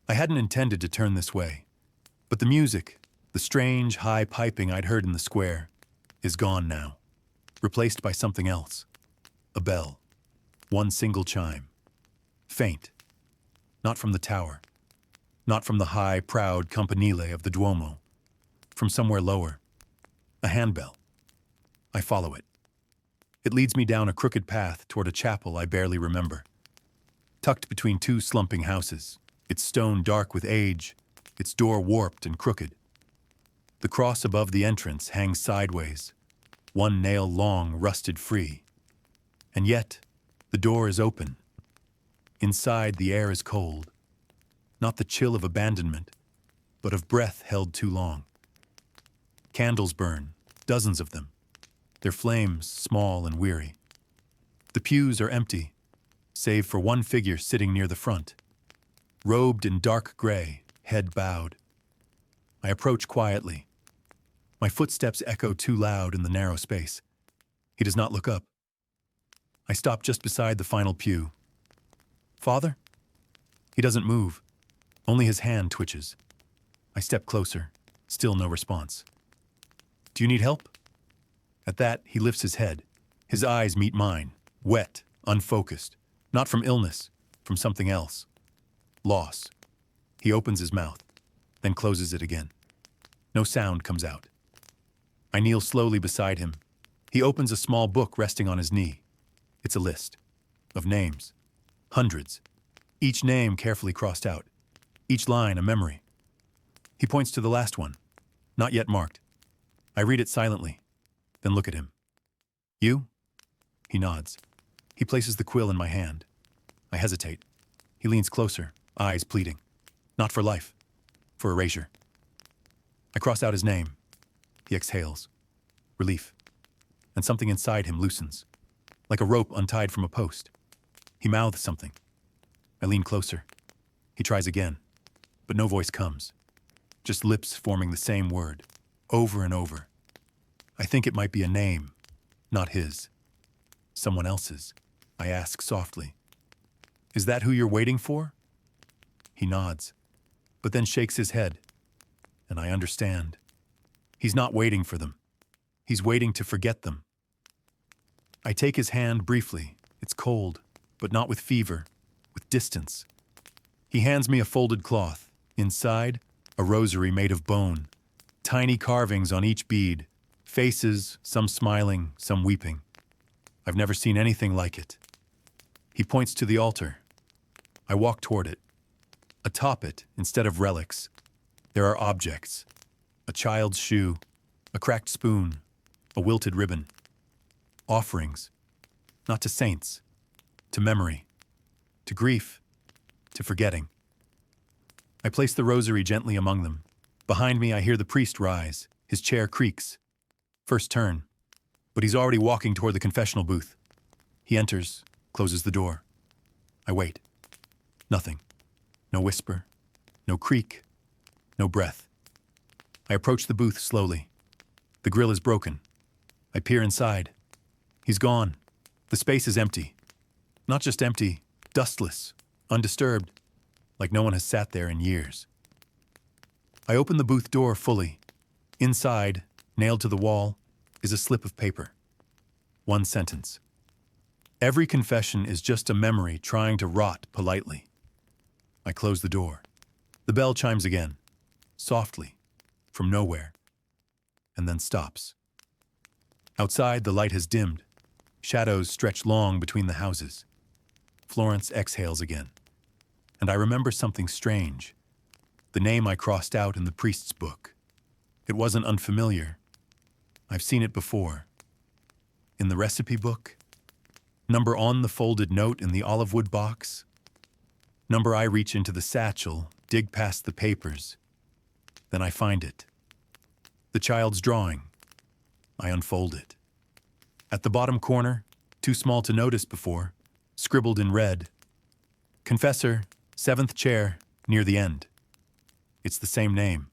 I hadn't intended to turn this way, but the music, the strange high piping I'd heard in the square, is gone now, replaced by something else. A bell. One single chime. Faint. Not from the tower. Not from the high, proud campanile of the Duomo. From somewhere lower. A handbell. I follow it. It leads me down a crooked path toward a chapel I barely remember. Tucked between two slumping houses, its stone dark with age, its door warped and crooked. The cross above the entrance hangs sideways, one nail long, rusted free. And yet, the door is open. Inside, the air is cold. Not the chill of abandonment, but of breath held too long. Candles burn, dozens of them, their flames small and weary. The pews are empty, save for one figure sitting near the front. Robed in dark gray, head bowed. I approach quietly. My footsteps echo too loud in the narrow space. He does not look up. I stop just beside the final pew. Father? He doesn't move. Only his hand twitches. I step closer. Still no response. Do you need help? At that, he lifts his head. His eyes meet mine, wet, unfocused. Not from illness, from something else. Loss. He opens his mouth, then closes it again. No sound comes out. I kneel slowly beside him. He opens a small book resting on his knee. It's a list of names. Hundreds. Each name carefully crossed out. Each line a memory. He points to the last one, not yet marked. I read it silently, then look at him. You? He nods. He places the quill in my hand. I hesitate. He leans closer, eyes pleading. Not for life, for erasure. I cross out his name. He exhales. Relief. And something inside him loosens, like a rope untied from a post. He mouths something. I lean closer. He tries again, but no voice comes. Just lips forming the same word, over and over. I think it might be a name, not his. Someone else's. I ask softly. Is that who you're waiting for? He nods, but then shakes his head. And I understand. He's not waiting for them. He's waiting to forget them. I take his hand briefly. It's cold, but not with fever, with distance. He hands me a folded cloth. Inside, a rosary made of bone. Tiny carvings on each bead. Faces, some smiling, some weeping. I've never seen anything like it. He points to the altar. I walk toward it. Atop it, instead of relics, there are objects. A child's shoe, a cracked spoon, a wilted ribbon. Offerings, not to saints, to memory, to grief, to forgetting. I place the rosary gently among them. Behind me, I hear the priest rise. His chair creaks. First turn, but he's already walking toward the confessional booth. He enters, closes the door. I wait. Nothing. No whisper. No creak. No breath. I approach the booth slowly. The grill is broken. I peer inside. He's gone. The space is empty. Not just empty, dustless, undisturbed, like no one has sat there in years. I open the booth door fully. Inside, nailed to the wall, is a slip of paper. One sentence. Every confession is just a memory trying to rot politely. I close the door. The bell chimes again, softly, from nowhere, and then stops. Outside, the light has dimmed. Shadows stretch long between the houses. Florence exhales again. And I remember something strange. The name I crossed out in the priest's book. It wasn't unfamiliar. I've seen it before. In the recipe book. Number on the folded note in the olive wood box. Number I reach into the satchel, dig past the papers. Then I find it. The child's drawing. I unfold it. At the bottom corner, too small to notice before, scribbled in red, Confessor, 7th chair, near the end. It's the same name.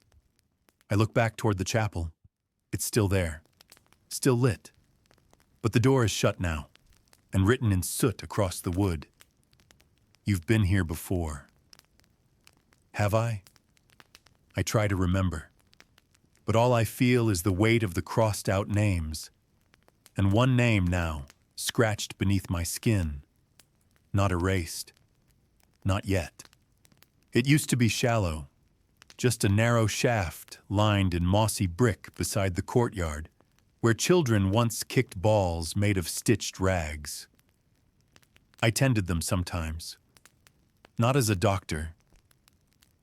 I look back toward the chapel. It's still there. Still lit. But the door is shut now, and written in soot across the wood. You've been here before. Have I? I try to remember. But all I feel is the weight of the crossed-out names. And one name now, scratched beneath my skin. Not erased. Not yet. It used to be shallow. Just a narrow shaft lined in mossy brick beside the courtyard, where children once kicked balls made of stitched rags. I tended them sometimes. Not as a doctor.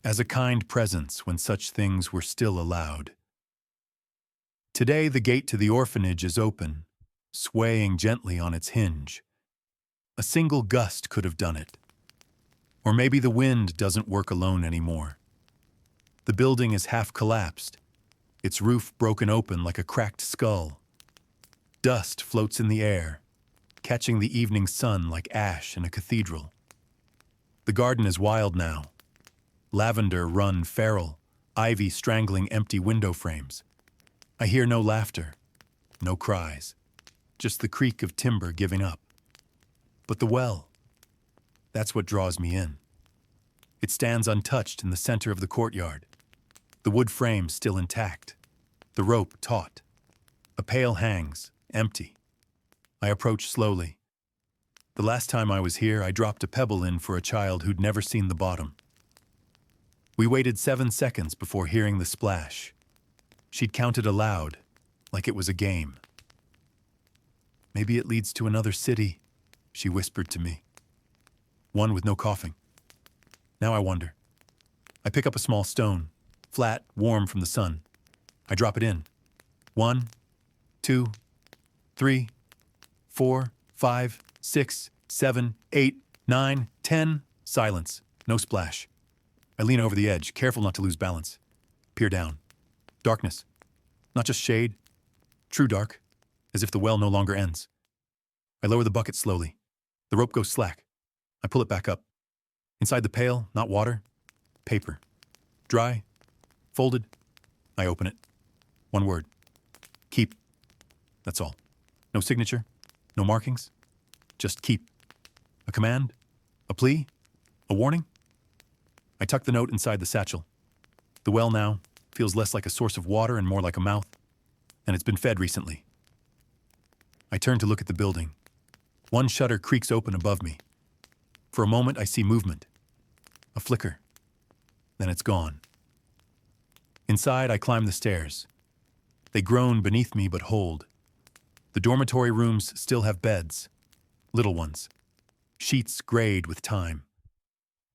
As a kind presence when such things were still allowed. Today the gate to the orphanage is open, swaying gently on its hinge. A single gust could have done it. Or maybe the wind doesn't work alone anymore. The building is half collapsed, its roof broken open like a cracked skull. Dust floats in the air, catching the evening sun like ash in a cathedral. The garden is wild now. Lavender run feral, ivy strangling empty window frames. I hear no laughter, no cries, just the creak of timber giving up. But the well, that's what draws me in. It stands untouched in the center of the courtyard, the wood frame still intact, the rope taut. A pail hangs, empty. I approach slowly. The last time I was here, I dropped a pebble in for a child who'd never seen the bottom. We waited 7 seconds before hearing the splash. She'd counted aloud, like it was a game. Maybe it leads to another city, she whispered to me. One with no coughing. Now I wonder. I pick up a small stone, flat, warm from the sun. I drop it in. 1, 2, 3, 4, 5, 6, 7, 8, 9, 10. Silence. No splash. I lean over the edge, careful not to lose balance. Peer down. Darkness. Not just shade. True dark. As if the well no longer ends. I lower the bucket slowly. The rope goes slack. I pull it back up. Inside the pail, not water, paper. Dry. Folded. I open it. One word. Keep. That's all. No signature. No markings. Just keep. A command? A plea? A warning? I tuck the note inside the satchel. The well now feels less like a source of water and more like a mouth, and it's been fed recently. I turn to look at the building. One shutter creaks open above me. For a moment, I see movement. A flicker. Then it's gone. Inside, I climb the stairs. They groan beneath me but hold. The dormitory rooms still have beds. Little ones. Sheets grayed with time.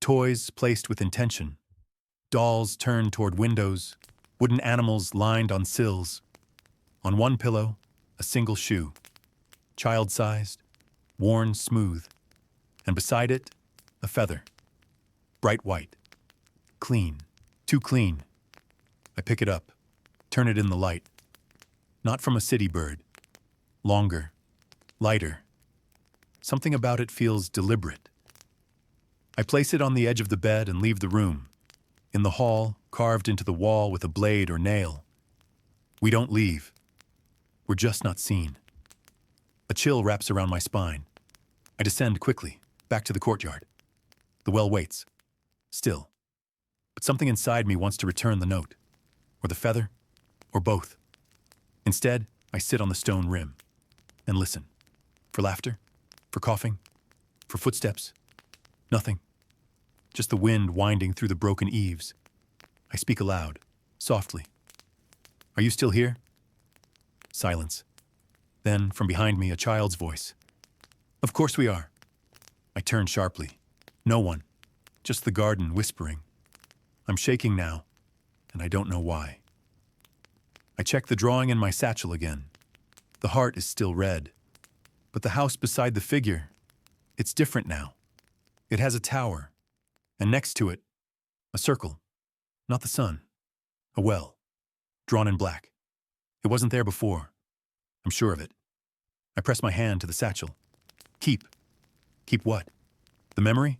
Toys placed with intention. Dolls turned toward windows. Wooden animals lined on sills. On one pillow, a single shoe. Child-sized, worn smooth. And beside it, a feather. Bright white. Clean. Too clean. I pick it up, turn it in the light. Not from a city bird. longer, lighter. Something about it feels deliberate. I place it on the edge of the bed and leave the room. In the hall, carved into the wall with a blade or nail. We don't leave. We're just not seen. A chill wraps around my spine. I descend quickly, back to the courtyard. The well waits. Still. But something inside me wants to return the note. Or the feather. Or both. Instead, I sit on the stone rim. And listen. For laughter. For coughing. For footsteps. Nothing. Just the wind winding through the broken eaves. I speak aloud, softly. Are you still here? Silence. Then, from behind me, a child's voice. Of course we are. I turn sharply. No one. Just the garden whispering. I'm shaking now, and I don't know why. I check the drawing in my satchel again. The heart is still red. But the house beside the figure, it's different now. It has a tower, and next to it, a circle. Not the sun. A well. Drawn in black. It wasn't there before. I'm sure of it. I press my hand to the satchel. Keep. Keep what? The memory?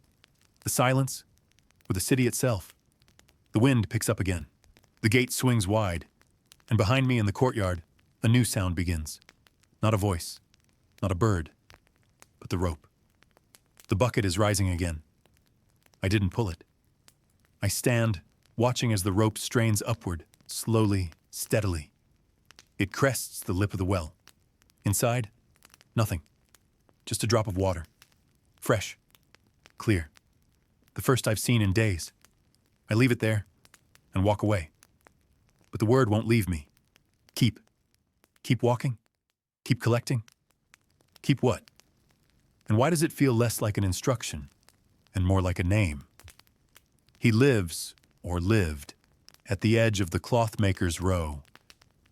The silence? Or the city itself? The wind picks up again. The gate swings wide. And behind me in the courtyard, a new sound begins. Not a voice. Not a bird. But the rope. The bucket is rising again. I didn't pull it. I stand, watching as the rope strains upward, slowly, steadily. It crests the lip of the well. Inside, nothing. Just a drop of water. Fresh. Clear. The first I've seen in days. I leave it there and walk away. But the word won't leave me. Keep. Keep walking? Keep collecting? Keep what? And why does it feel less like an instruction and more like a name? He lives, or lived, at the edge of the clothmaker's row,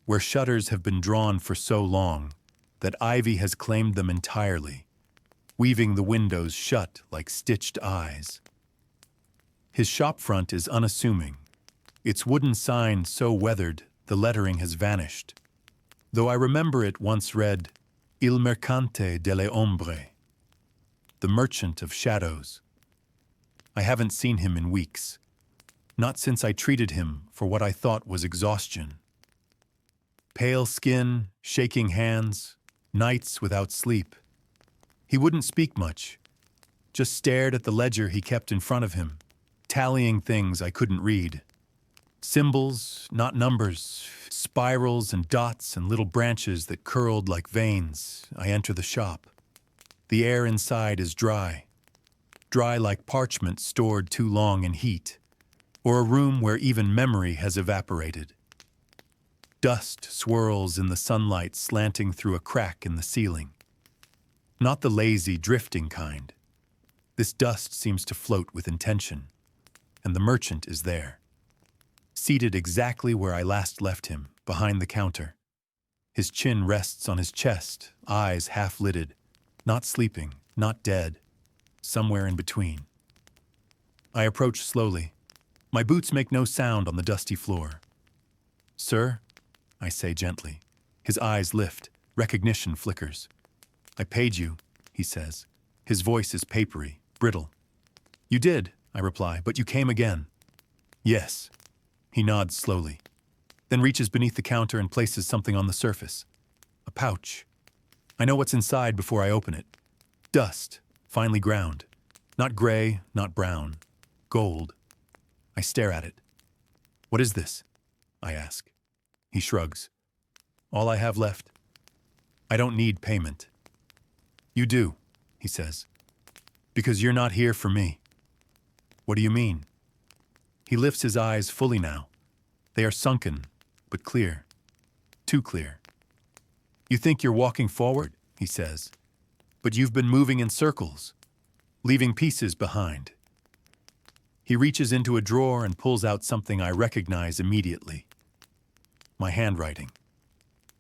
where shutters have been drawn for so long that ivy has claimed them entirely, weaving the windows shut like stitched eyes. His shop front is unassuming, its wooden sign so weathered the lettering has vanished, though I remember it once read, Il mercante delle ombre, the merchant of shadows. I haven't seen him in weeks, not since I treated him for what I thought was exhaustion. Pale skin, shaking hands, nights without sleep. He wouldn't speak much, just stared at the ledger he kept in front of him, tallying things I couldn't read. Symbols, not numbers, spirals and dots and little branches that curled like veins. I enter the shop. The air inside is dry. Dry like parchment stored too long in heat, or a room where even memory has evaporated. Dust swirls in the sunlight slanting through a crack in the ceiling. Not the lazy, drifting kind. This dust seems to float with intention, and the merchant is there. Seated exactly where I last left him, behind the counter. His chin rests on his chest, eyes half-lidded, not sleeping, not dead, somewhere in between. I approach slowly. My boots make no sound on the dusty floor. Sir, I say gently. His eyes lift, recognition flickers. I paid you, he says. His voice is papery, brittle. You did, I reply, but you came again. Yes. He nods slowly, then reaches beneath the counter and places something on the surface. A pouch. I know what's inside before I open it. Dust, finely ground. Not gray, not brown. Gold. I stare at it. What is this? I ask. He shrugs. All I have left. I don't need payment. You do, he says. Because you're not here for me. What do you mean? He lifts his eyes fully now. They are sunken, but clear. Too clear. You think you're walking forward, he says. But you've been moving in circles, leaving pieces behind. He reaches into a drawer and pulls out something I recognize immediately. My handwriting.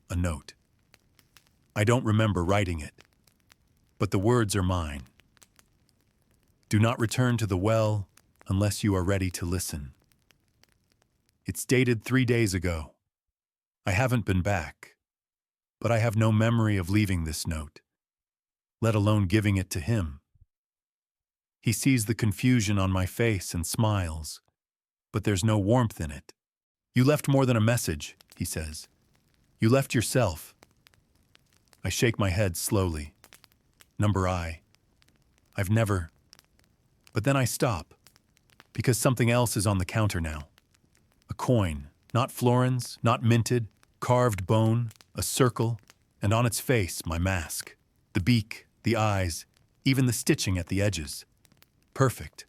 A note. I don't remember writing it, but the words are mine. Do not return to the well unless you are ready to listen. It's dated 3 days ago. I haven't been back, but I have no memory of leaving this note, let alone giving it to him. He sees the confusion on my face and smiles, but there's no warmth in it. You left more than a message, he says. You left yourself. I shake my head slowly. Number I. I've never. But then I stop, because something else is on the counter now. A coin, not florins, not minted, carved bone, a circle, and on its face my mask. The beak, the eyes, even the stitching at the edges. Perfect,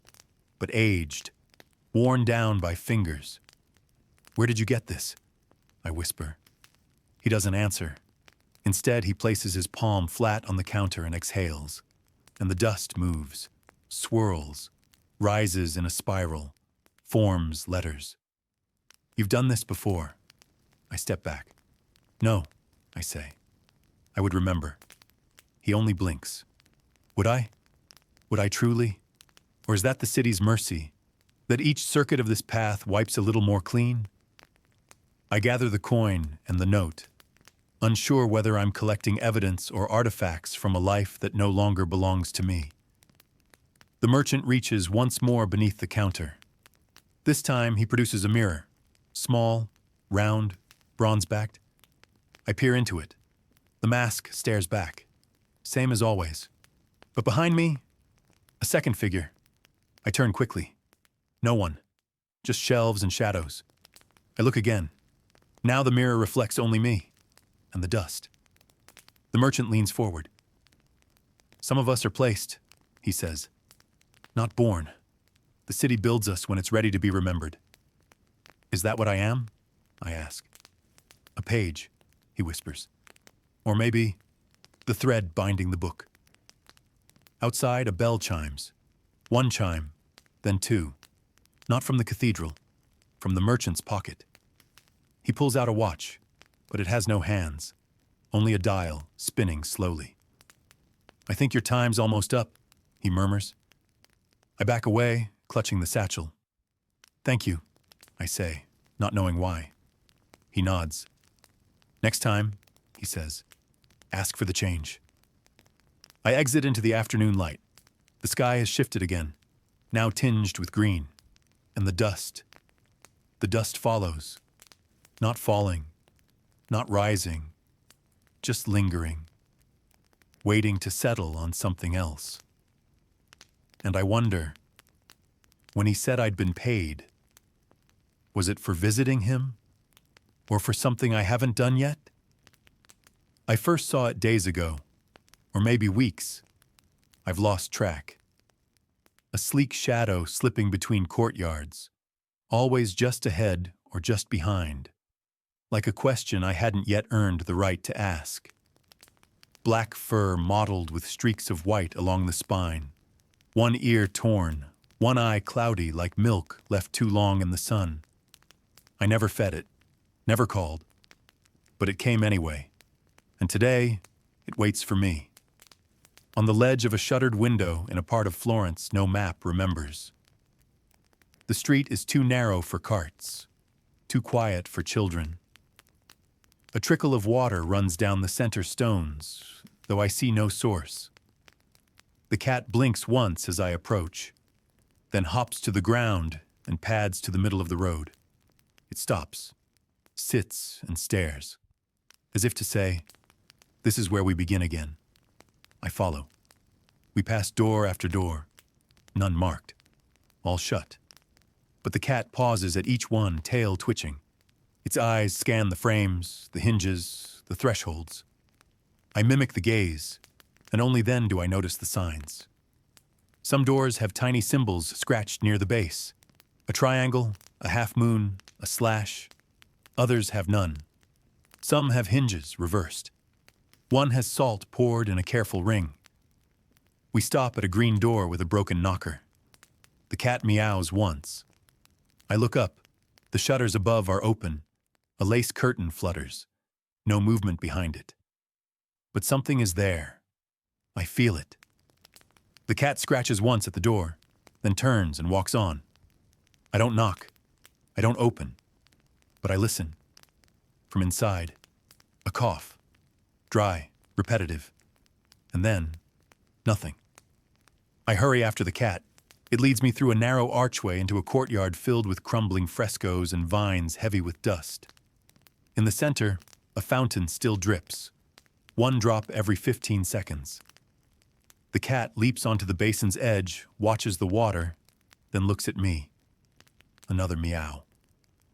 but aged, worn down by fingers. Where did you get this? I whisper. He doesn't answer. Instead, he places his palm flat on the counter and exhales, and the dust moves, swirls, rises in a spiral, forms letters. You've done this before. I step back. No, I say. I would remember. He only blinks. Would I? Would I truly? Or is that the city's mercy, that each circuit of this path wipes a little more clean? I gather the coin and the note, unsure whether I'm collecting evidence or artifacts from a life that no longer belongs to me. The merchant reaches once more beneath the counter. This time he produces a mirror, small, round, bronze-backed. I peer into it. The mask stares back, same as always. But behind me, a second figure. I turn quickly. No one, just shelves and shadows. I look again. Now the mirror reflects only me and the dust. The merchant leans forward. Some of us are placed, he says. Not born. The city builds us when it's ready to be remembered. Is that what I am? I ask. A page, he whispers. Or maybe the thread binding the book. Outside, a bell chimes. One chime, then two. Not from the cathedral, from the merchant's pocket. He pulls out a watch, but it has no hands, only a dial spinning slowly. I think your time's almost up, he murmurs. I back away, clutching the satchel. Thank you, I say, not knowing why. He nods. Next time, he says, ask for the change. I exit into the afternoon light. The sky has shifted again, now tinged with green, and the dust. The dust follows, not falling, not rising, just lingering, waiting to settle on something else. And I wonder, when he said I'd been paid, was it for visiting him, or for something I haven't done yet? I first saw it days ago, or maybe weeks. I've lost track. A sleek shadow slipping between courtyards, always just ahead or just behind, like a question I hadn't yet earned the right to ask. Black fur mottled with streaks of white along the spine, one ear torn, one eye cloudy like milk left too long in the sun. I never fed it, never called, but it came anyway, and today it waits for me. On the ledge of a shuttered window in a part of Florence no map remembers. The street is too narrow for carts, too quiet for children. A trickle of water runs down the center stones, though I see no source. The cat blinks once as I approach, then hops to the ground and pads to the middle of the road. It stops, sits and stares, as if to say, this is where we begin again. I follow. We pass door after door, none marked, all shut. But the cat pauses at each one, tail twitching. Its eyes scan the frames, the hinges, the thresholds. I mimic the gaze, and only then do I notice the signs. Some doors have tiny symbols scratched near the base. A triangle, a half moon, a slash. Others have none. Some have hinges reversed. One has salt poured in a careful ring. We stop at a green door with a broken knocker. The cat meows once. I look up. The shutters above are open. A lace curtain flutters. No movement behind it. But something is there. I feel it. The cat scratches once at the door, then turns and walks on. I don't knock. I don't open. But I listen. From inside, a cough. dry, repetitive. And then, nothing. I hurry after the cat. It leads me through a narrow archway into a courtyard filled with crumbling frescoes and vines heavy with dust. In the center, a fountain still drips, one drop every 15 seconds. The cat leaps onto the basin's edge, watches the water, then looks at me. Another meow.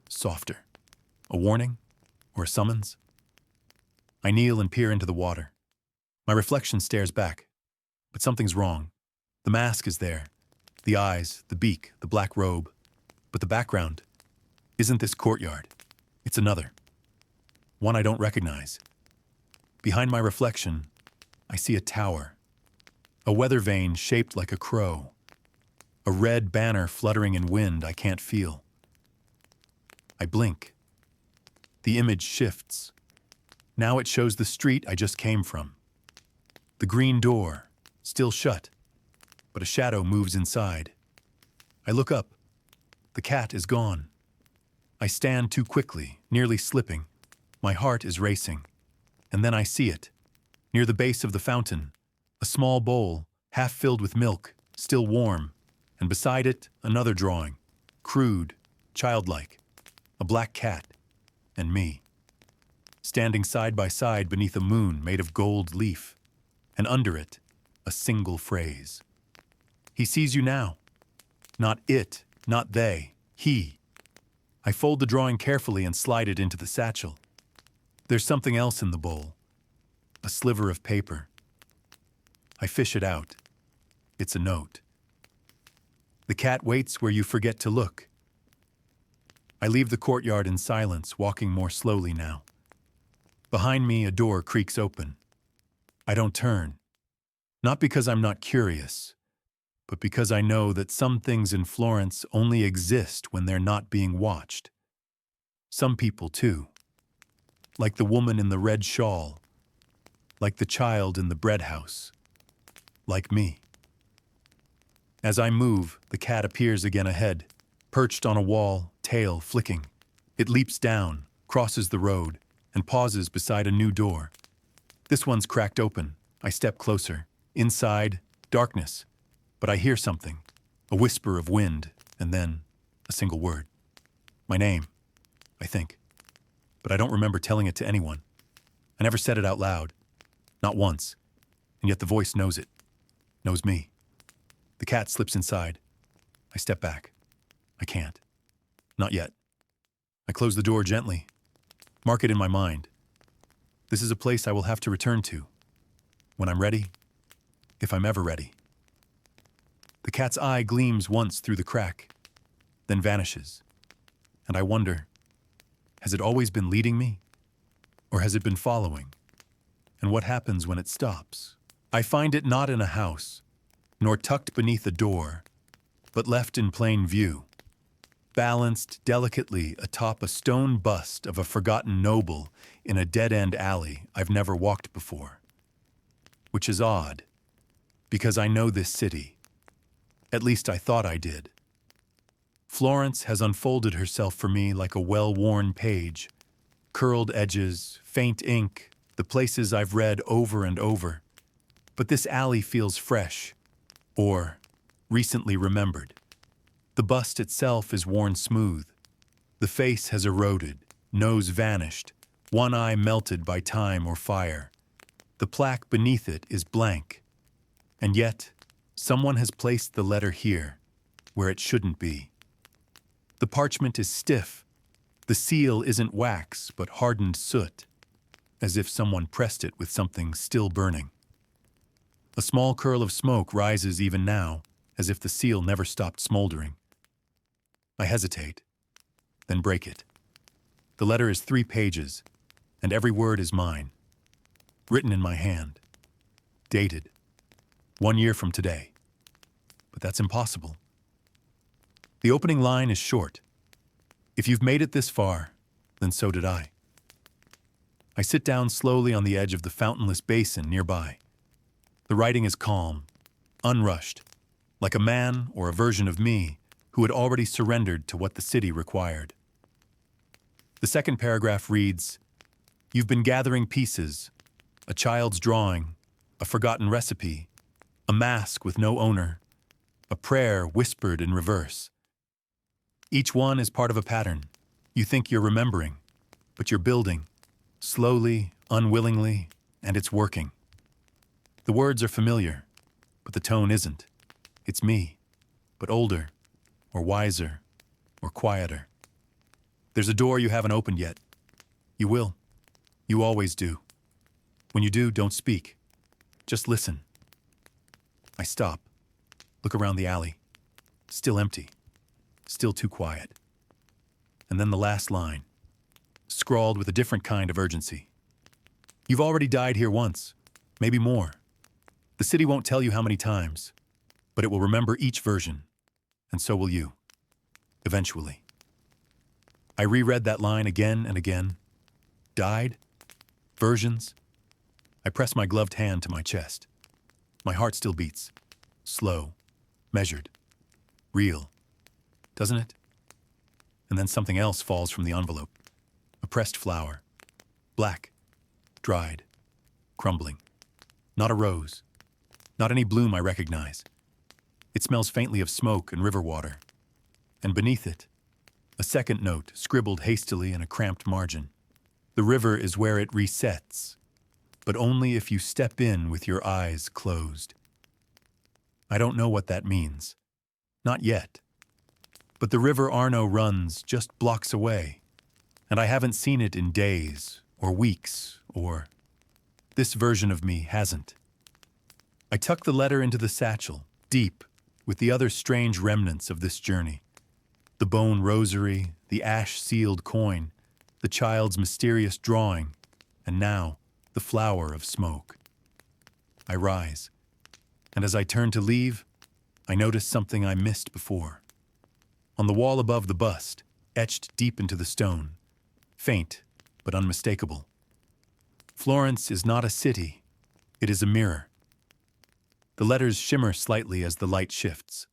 Softer. A warning? Or a summons? I kneel and peer into the water. My reflection stares back. But something's wrong. The mask is there. The eyes, the beak, the black robe. But the background isn't this courtyard. It's another. One I don't recognize. Behind my reflection, I see a tower. A weather vane shaped like a crow. A red banner fluttering in wind I can't feel. I blink. The image shifts. Now it shows the street I just came from. The green door, still shut, but a shadow moves inside. I look up. The cat is gone. I stand too quickly, nearly slipping. My heart is racing. And then I see it. Near the base of the fountain, a small bowl, half filled with milk, still warm, and beside it, another drawing, crude, childlike, a black cat, and me, standing side by side beneath a moon made of gold leaf, and under it, a single phrase. He sees you now. Not it, not they, he. I fold the drawing carefully and slide it into the satchel. There's something else in the bowl, a sliver of paper. I fish it out. It's a note. The cat waits where you forget to look. I leave the courtyard in silence, walking more slowly now. Behind me, a door creaks open. I don't turn. Not because I'm not curious, but because I know that some things in Florence only exist when they're not being watched. Some people, too. Like the woman in the red shawl. Like the child in the bread house. Like me. As I move, the cat appears again ahead, perched on a wall, tail flicking. It leaps down, crosses the road, and pauses beside a new door. This one's cracked open. I step closer. Inside, darkness. But I hear something, a whisper of wind, and then a single word. My name, I think. But I don't remember telling it to anyone. I never said it out loud. Not once. And yet the voice knows it. Knows me. The cat slips inside. I step back. I can't. Not yet. I close the door gently. Mark it in my mind. This is a place I will have to return to. When I'm ready. If I'm ever ready. The cat's eye gleams once through the crack, then vanishes. And I wonder, has it always been leading me? Or has it been following? And what happens when it stops? I find it not in a house, nor tucked beneath a door, but left in plain view, balanced delicately atop a stone bust of a forgotten noble in a dead-end alley I've never walked before. Which is odd, because I know this city. At least I thought I did. Florence has unfolded herself for me like a well-worn page. Curled edges, faint ink, the places I've read over and over. But this alley feels fresh, or recently remembered. The bust itself is worn smooth. The face has eroded, nose vanished, one eye melted by time or fire. The plaque beneath it is blank. And yet, someone has placed the letter here, where it shouldn't be. The parchment is stiff. The seal isn't wax, but hardened soot, as if someone pressed it with something still burning. A small curl of smoke rises even now, as if the seal never stopped smoldering. I hesitate, then break it. The letter is 3 pages, and every word is mine, written in my hand, dated, 1 year from today. But that's impossible. The opening line is short. If you've made it this far, then so did I. I sit down slowly on the edge of the fountainless basin nearby. The writing is calm, unrushed, like a man or a version of me who had already surrendered to what the city required. The second paragraph reads, "You've been gathering pieces, A child's drawing, a forgotten recipe, a mask with no owner, a prayer whispered in reverse. Each one is part of a pattern. You think you're remembering, but you're building, slowly, unwillingly, and it's working. The words are familiar, but the tone isn't. It's me, but older, or wiser, or quieter. There's a door you haven't opened yet. You will. You always do. When you do, don't speak. Just listen. I stop, look around the alley. Still empty. Still too quiet. And then the last line, scrawled with a different kind of urgency. You've already died here once, maybe more. The city won't tell you how many times, but it will remember each version, and so will you. Eventually. I reread that line again and again. Died? Versions? I press my gloved hand to my chest. My heart still beats. Slow. Measured. Real. Doesn't it? And then something else falls from the envelope. A pressed flower. Black. Dried. Crumbling. Not a rose. Not any bloom I recognize. It smells faintly of smoke and river water. And beneath it, a second note scribbled hastily in a cramped margin. The river is where it resets, but only if you step in with your eyes closed. I don't know what that means. Not yet. But the river Arno runs just blocks away, and I haven't seen it in days or weeks or... This version of me hasn't. I tuck the letter into the satchel, deep, with the other strange remnants of this journey. The bone rosary, the ash-sealed coin, the child's mysterious drawing, and now, the flower of smoke. I rise, and as I turn to leave, I notice something I missed before. On the wall above the bust, etched deep into the stone, faint but unmistakable. Florence is not a city, it is a mirror. The letters shimmer slightly as the light shifts.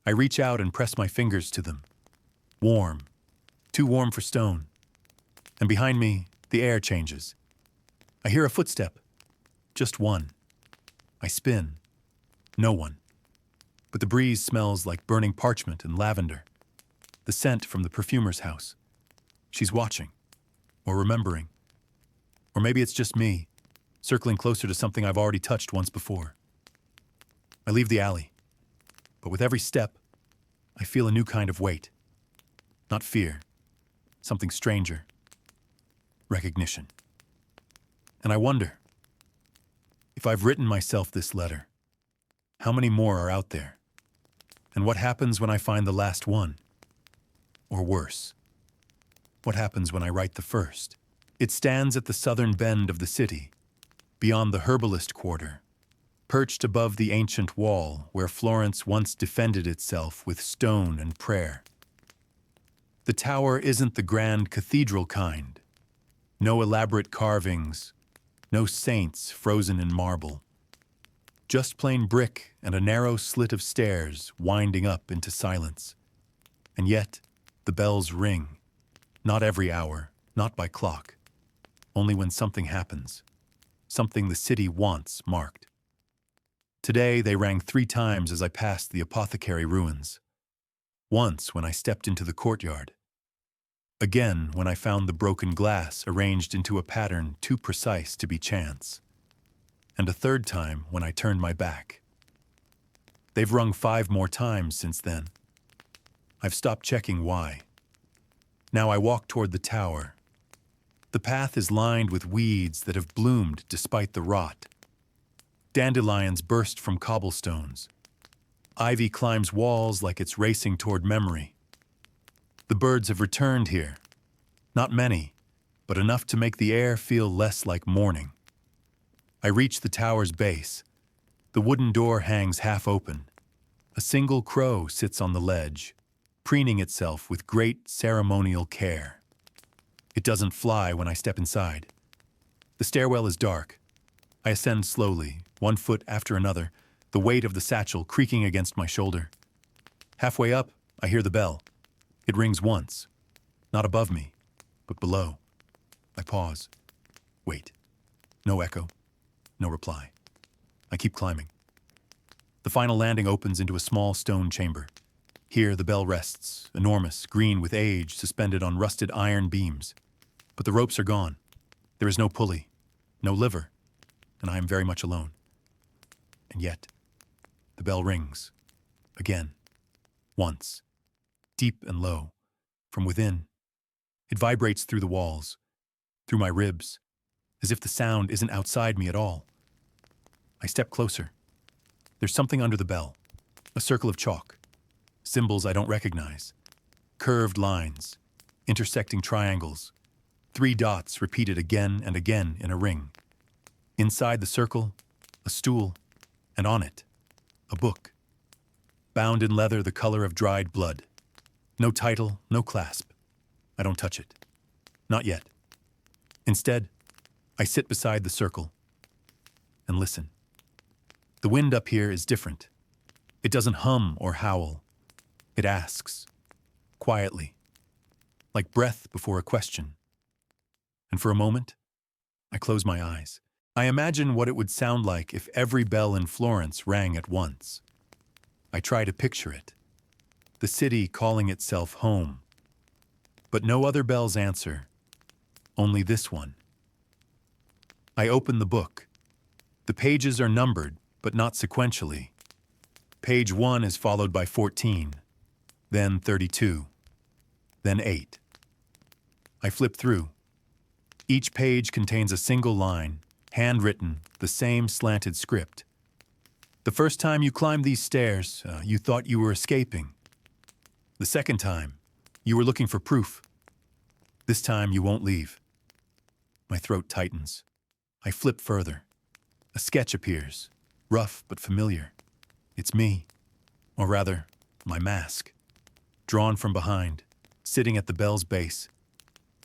I reach out and press my fingers to them. Warm, too warm for stone. And behind me, the air changes. I hear a footstep, just one. I spin, no one. But the breeze smells like burning parchment and lavender. The scent from the perfumer's house. She's watching, or remembering. Or maybe it's just me, circling closer to something I've already touched once before. I leave the alley, but with every step, I feel a new kind of weight. Not fear, something stranger. Recognition. And I wonder, if I've written myself this letter, how many more are out there? And what happens when I find the last one? Or worse, what happens when I write the first? It stands at the southern bend of the city, beyond the herbalist quarter, perched above the ancient wall where Florence once defended itself with stone and prayer. The tower isn't the grand cathedral kind. No elaborate carvings, no saints frozen in marble. Just plain brick and a narrow slit of stairs winding up into silence. And yet, the bells ring. Not every hour, not by clock. Only when something happens. Something the city wants marked. Today, they rang 3 times as I passed the apothecary ruins. Once when I stepped into the courtyard. Again when I found the broken glass arranged into a pattern too precise to be chance. And a third time when I turned my back. They've rung 5 more times since then. I've stopped checking why. Now I walk toward the tower. The path is lined with weeds that have bloomed despite the rot. Dandelions burst from cobblestones. Ivy climbs walls like it's racing toward memory. The birds have returned here. Not many, but enough to make the air feel less like morning. I reach the tower's base. The wooden door hangs half open. A single crow sits on the ledge, preening itself with great ceremonial care. It doesn't fly when I step inside. The stairwell is dark. I ascend slowly, 1 foot after another, the weight of the satchel creaking against my shoulder. Halfway up, I hear the bell. It rings once, not above me, but below. I pause. Wait. No echo, no reply. I keep climbing. The final landing opens into a small stone chamber. Here the bell rests, enormous, green with age, suspended on rusted iron beams. But the ropes are gone. There is no pulley, no lever, and I am very much alone. And yet, the bell rings. Again. Once. Deep and low. From within. It vibrates through the walls, through my ribs, as if the sound isn't outside me at all. I step closer. There's something under the bell. A circle of chalk. Symbols I don't recognize. Curved lines. Intersecting triangles. 3 dots repeated again and again in a ring. Inside the circle, a stool, and on it, a book. Bound in leather the color of dried blood. No title, no clasp. I don't touch it. Not yet. Instead, I sit beside the circle and listen. The wind up here is different. It doesn't hum or howl. It asks, quietly, like breath before a question. And for a moment, I close my eyes. I imagine what it would sound like if every bell in Florence rang at once. I try to picture it. The city calling itself home. But no other bells answer, only this one. I open the book. The pages are numbered, but not sequentially. Page 1 is followed by 14, then 32, then 8. I flip through. Each page contains a single line, handwritten, the same slanted script. The first time you climbed these stairs, you thought you were escaping. The second time, you were looking for proof. This time you won't leave. My throat tightens. I flip further. A sketch appears, rough but familiar. It's me, or rather, my mask, drawn from behind, sitting at the bell's base,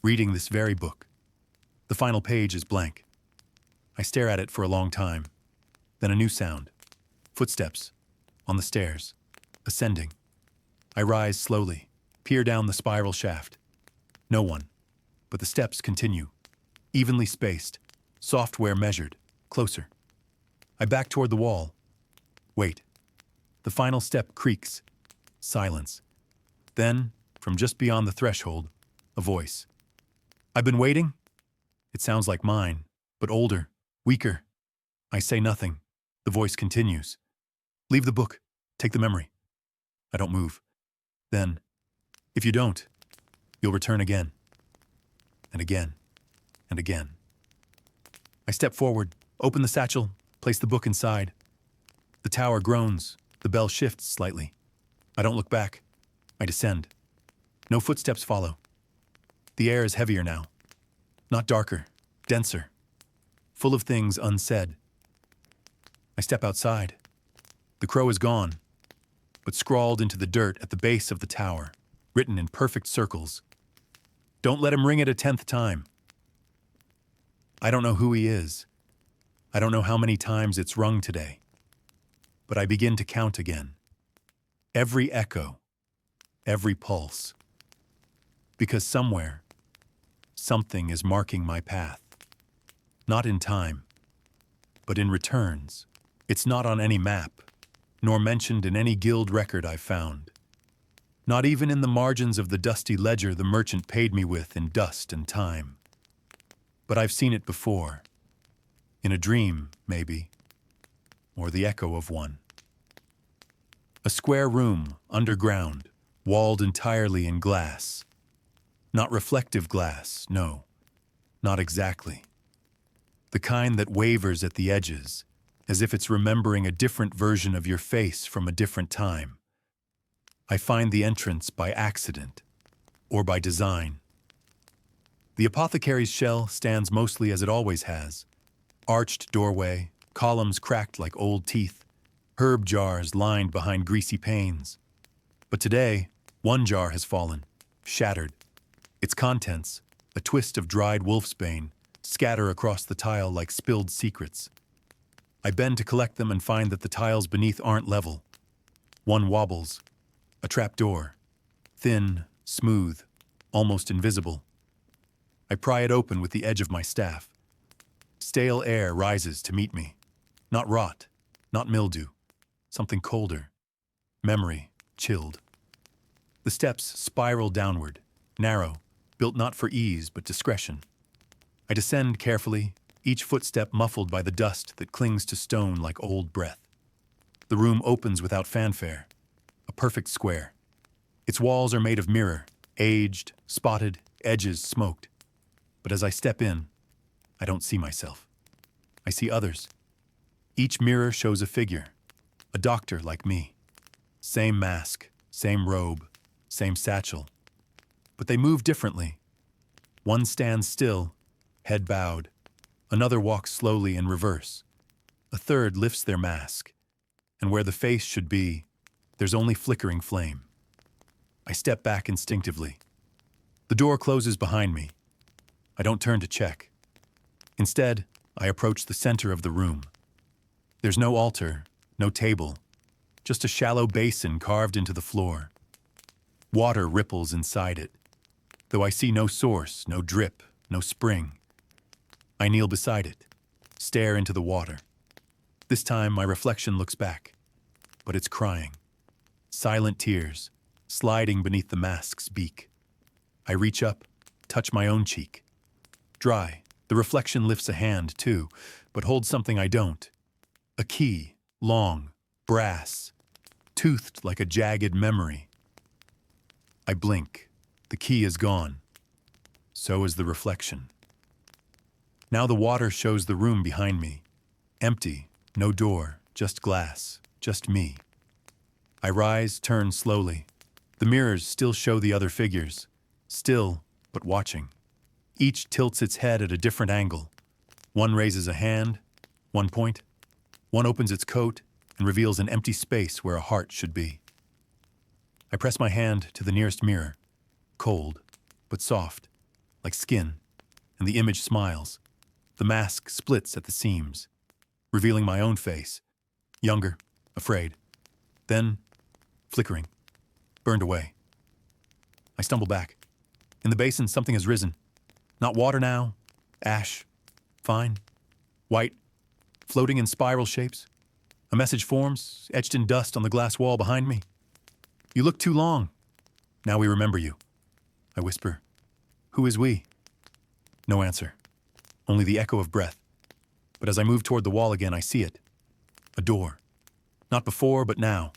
reading this very book. The final page is blank. I stare at it for a long time. Then a new sound. Footsteps. On the stairs. Ascending. I rise slowly, peer down the spiral shaft. No one. But the steps continue. Evenly spaced. Software measured. Closer. I back toward the wall. Wait. The final step creaks. Silence. Then, from just beyond the threshold, a voice. I've been waiting? It sounds like mine, but older, weaker. I say nothing. The voice continues. Leave the book. Take the memory. I don't move. Then, if you don't, you'll return again. And again. And again. I step forward, open the satchel, place the book inside. The tower groans. The bell shifts slightly. I don't look back. I descend. No footsteps follow. The air is heavier now. Not darker, denser. Full of things unsaid. I step outside. The crow is gone, but scrawled into the dirt at the base of the tower, written in perfect circles. Don't let him ring it a 10th time. I don't know who he is. I don't know how many times it's rung today. But I begin to count again. Every echo, every pulse. Because somewhere, something is marking my path. Not in time, but in returns. It's not on any map, nor mentioned in any guild record I've found. Not even in the margins of the dusty ledger the merchant paid me with in dust and time. But I've seen it before. In a dream, maybe. Or the echo of one. A square room, underground, walled entirely in glass. Not reflective glass, no. Not exactly. The kind that wavers at the edges, as if it's remembering a different version of your face from a different time. I find the entrance by accident, or by design. The apothecary's shell stands mostly as it always has. Arched doorway, columns cracked like old teeth, herb jars lined behind greasy panes. But today, one jar has fallen, shattered. Its contents, a twist of dried wolfsbane, scatter across the tile like spilled secrets. I bend to collect them and find that the tiles beneath aren't level. One wobbles. A trapdoor. Thin, smooth, almost invisible. I pry it open with the edge of my staff. Stale air rises to meet me. Not rot, not mildew, something colder. Memory, chilled. The steps spiral downward, narrow, built not for ease but discretion. I descend carefully, each footstep muffled by the dust that clings to stone like old breath. The room opens without fanfare, a perfect square. Its walls are made of mirror, aged, spotted, edges smoked. But as I step in, I don't see myself. I see others. Each mirror shows a figure, a doctor like me. Same mask, same robe, same satchel. But they move differently. One stands still, head bowed. Another walks slowly in reverse. A third lifts their mask. And where the face should be, there's only flickering flame. I step back instinctively. The door closes behind me. I don't turn to check. Instead, I approach the center of the room. There's no altar, no table, just a shallow basin carved into the floor. Water ripples inside it, though I see no source, no drip, no spring. I kneel beside it, stare into the water. This time my reflection looks back, but it's crying. Silent tears, sliding beneath the mask's beak. I reach up, touch my own cheek. Dry, the reflection lifts a hand too, but holds something I don't. A key, long, brass, toothed like a jagged memory. I blink. The key is gone. So is the reflection. Now the water shows the room behind me. Empty, no door, just glass, just me. I rise, turn slowly. The mirrors still show the other figures. Still, but watching. Each tilts its head at a different angle. One raises a hand, one point. One opens its coat and reveals an empty space where a heart should be. I press my hand to the nearest mirror, cold, but soft, like skin, and the image smiles. The mask splits at the seams, revealing my own face, younger, afraid. Then, flickering, burned away. I stumble back. In the basin, something has risen. Not water now, ash, fine, white, floating in spiral shapes. A message forms, etched in dust on the glass wall behind me. You look too long. Now we remember you. I whisper. Who is we? No answer. Only the echo of breath. But as I move toward the wall again, I see it. A door. Not before, but now.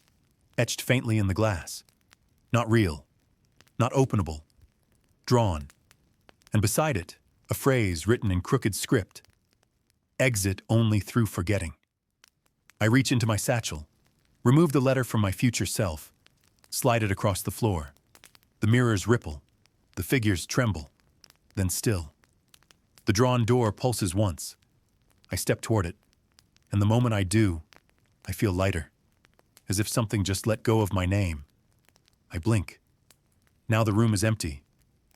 Etched faintly in the glass. Not real. Not openable. Drawn. And beside it, a phrase written in crooked script. Exit only through forgetting. I reach into my satchel, remove the letter from my future self, slide it across the floor. The mirrors ripple, the figures tremble, then still. The drawn door pulses once. I step toward it, and the moment I do, I feel lighter, as if something just let go of my name. I blink. Now the room is empty.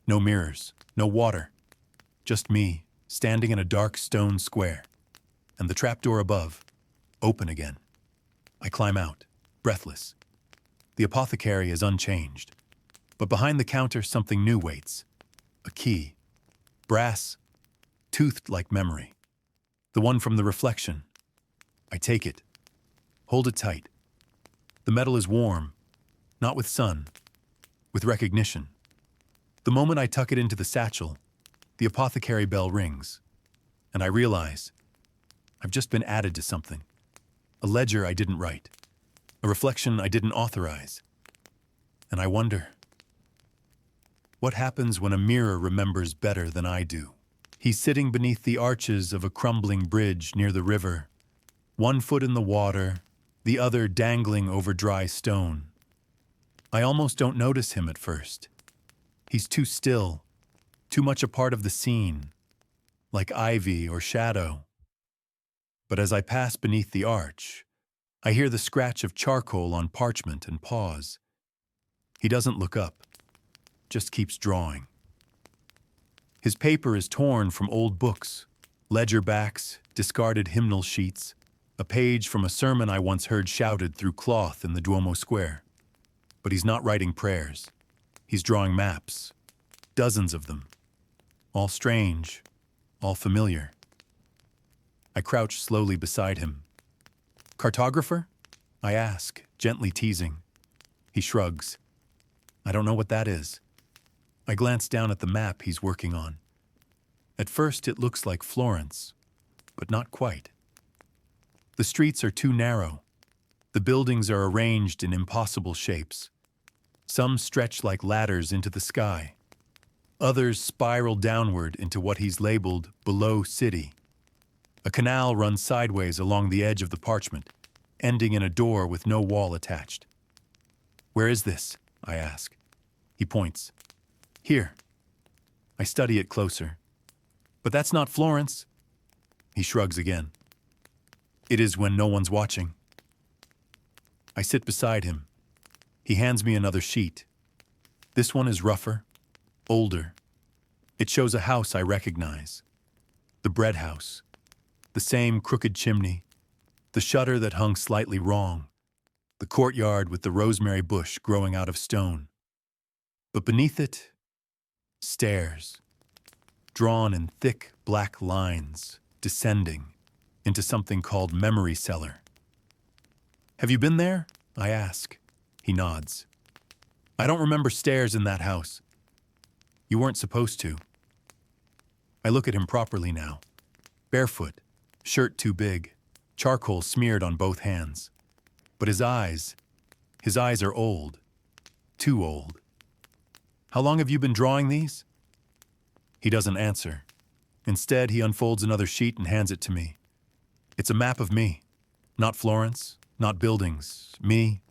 No mirrors, no water. Just me, standing in a dark stone square. And the trapdoor above, open again. I climb out, breathless. The apothecary is unchanged. But behind the counter, something new waits. A key. Brass, toothed like memory. The one from the reflection. I take it. Hold it tight. The metal is warm, not with sun, with recognition. The moment I tuck it into the satchel, the apothecary bell rings, and I realize I've just been added to something. A ledger I didn't write, a reflection I didn't authorize. And I wonder, what happens when a mirror remembers better than I do? He's sitting beneath the arches of a crumbling bridge near the river, one foot in the water, the other dangling over dry stone. I almost don't notice him at first. He's too still, too much a part of the scene, like ivy or shadow. But as I pass beneath the arch, I hear the scratch of charcoal on parchment and pause. He doesn't look up, just keeps drawing. His paper is torn from old books, ledger backs, discarded hymnal sheets, a page from a sermon I once heard shouted through cloth in the Duomo Square. But he's not writing prayers. He's drawing maps, dozens of them, all strange, all familiar. I crouch slowly beside him. Cartographer? I ask, gently teasing. He shrugs. I don't know what that is. I glance down at the map he's working on. At first it looks like Florence, but not quite. The streets are too narrow. The buildings are arranged in impossible shapes. Some stretch like ladders into the sky. Others spiral downward into what he's labeled below city. A canal runs sideways along the edge of the parchment, ending in a door with no wall attached. Where is this? I ask. He points. Here. I study it closer. But that's not Florence. He shrugs again. It is when no one's watching. I sit beside him. He hands me another sheet. This one is rougher, older. It shows a house I recognize. The bread house. The same crooked chimney. The shutter that hung slightly wrong. The courtyard with the rosemary bush growing out of stone. But beneath it, stairs, drawn in thick black lines, descending into something called memory cellar. Have you been there? I ask. He nods. I don't remember stairs in that house. You weren't supposed to. I look at him properly now. Barefoot, shirt too big, charcoal smeared on both hands. But his eyes are old. Too old. How long have you been drawing these? He doesn't answer. Instead, he unfolds another sheet and hands it to me. It's a map of me. Not Florence, not buildings. Me.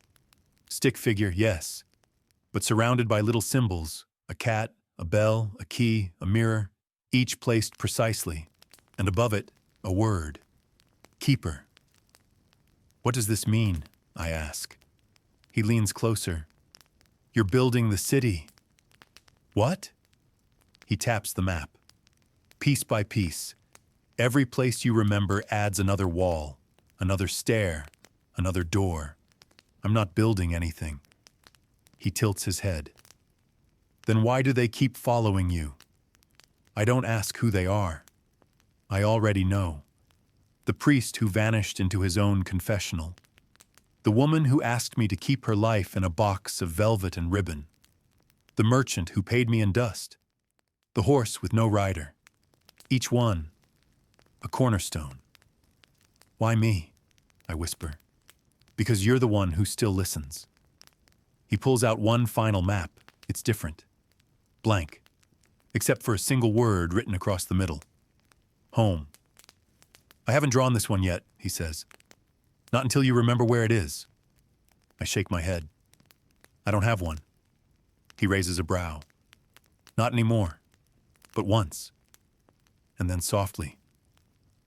Stick figure, yes. But surrounded by little symbols. A cat, a bell, a key, a mirror. Each placed precisely. And above it, a word. Keeper. What does this mean? I ask. He leans closer. You're building the city. What? He taps the map. Piece by piece. Every place you remember adds another wall, another stair, another door. I'm not building anything. He tilts his head. Then why do they keep following you? I don't ask who they are. I already know. The priest who vanished into his own confessional. The woman who asked me to keep her life in a box of velvet and ribbon. The merchant who paid me in dust. The horse with no rider. Each one, a cornerstone. Why me? I whisper. Because you're the one who still listens. He pulls out one final map. It's different. Blank. Except for a single word written across the middle. Home. I haven't drawn this one yet, he says. Not until you remember where it is. I shake my head. I don't have one. He raises a brow. Not anymore. But once. And then softly.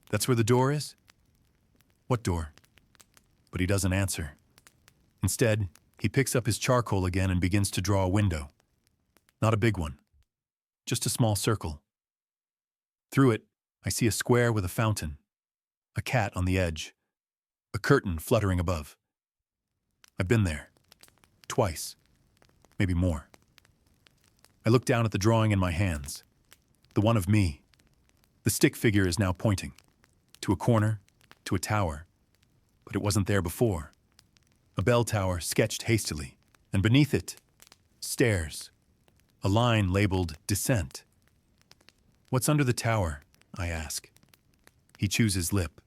That's where the door is? What door? But he doesn't answer. Instead, he picks up his charcoal again and begins to draw a window. Not a big one. Just a small circle. Through it, I see a square with a fountain. A cat on the edge. A curtain fluttering above. I've been there. Twice. Maybe more. I look down at the drawing in my hands. The one of me. The stick figure is now pointing. To a corner, to a tower. But it wasn't there before. A bell tower sketched hastily. And beneath it, stairs. A line labeled Descent. What's under the tower? I ask. He chews his lip.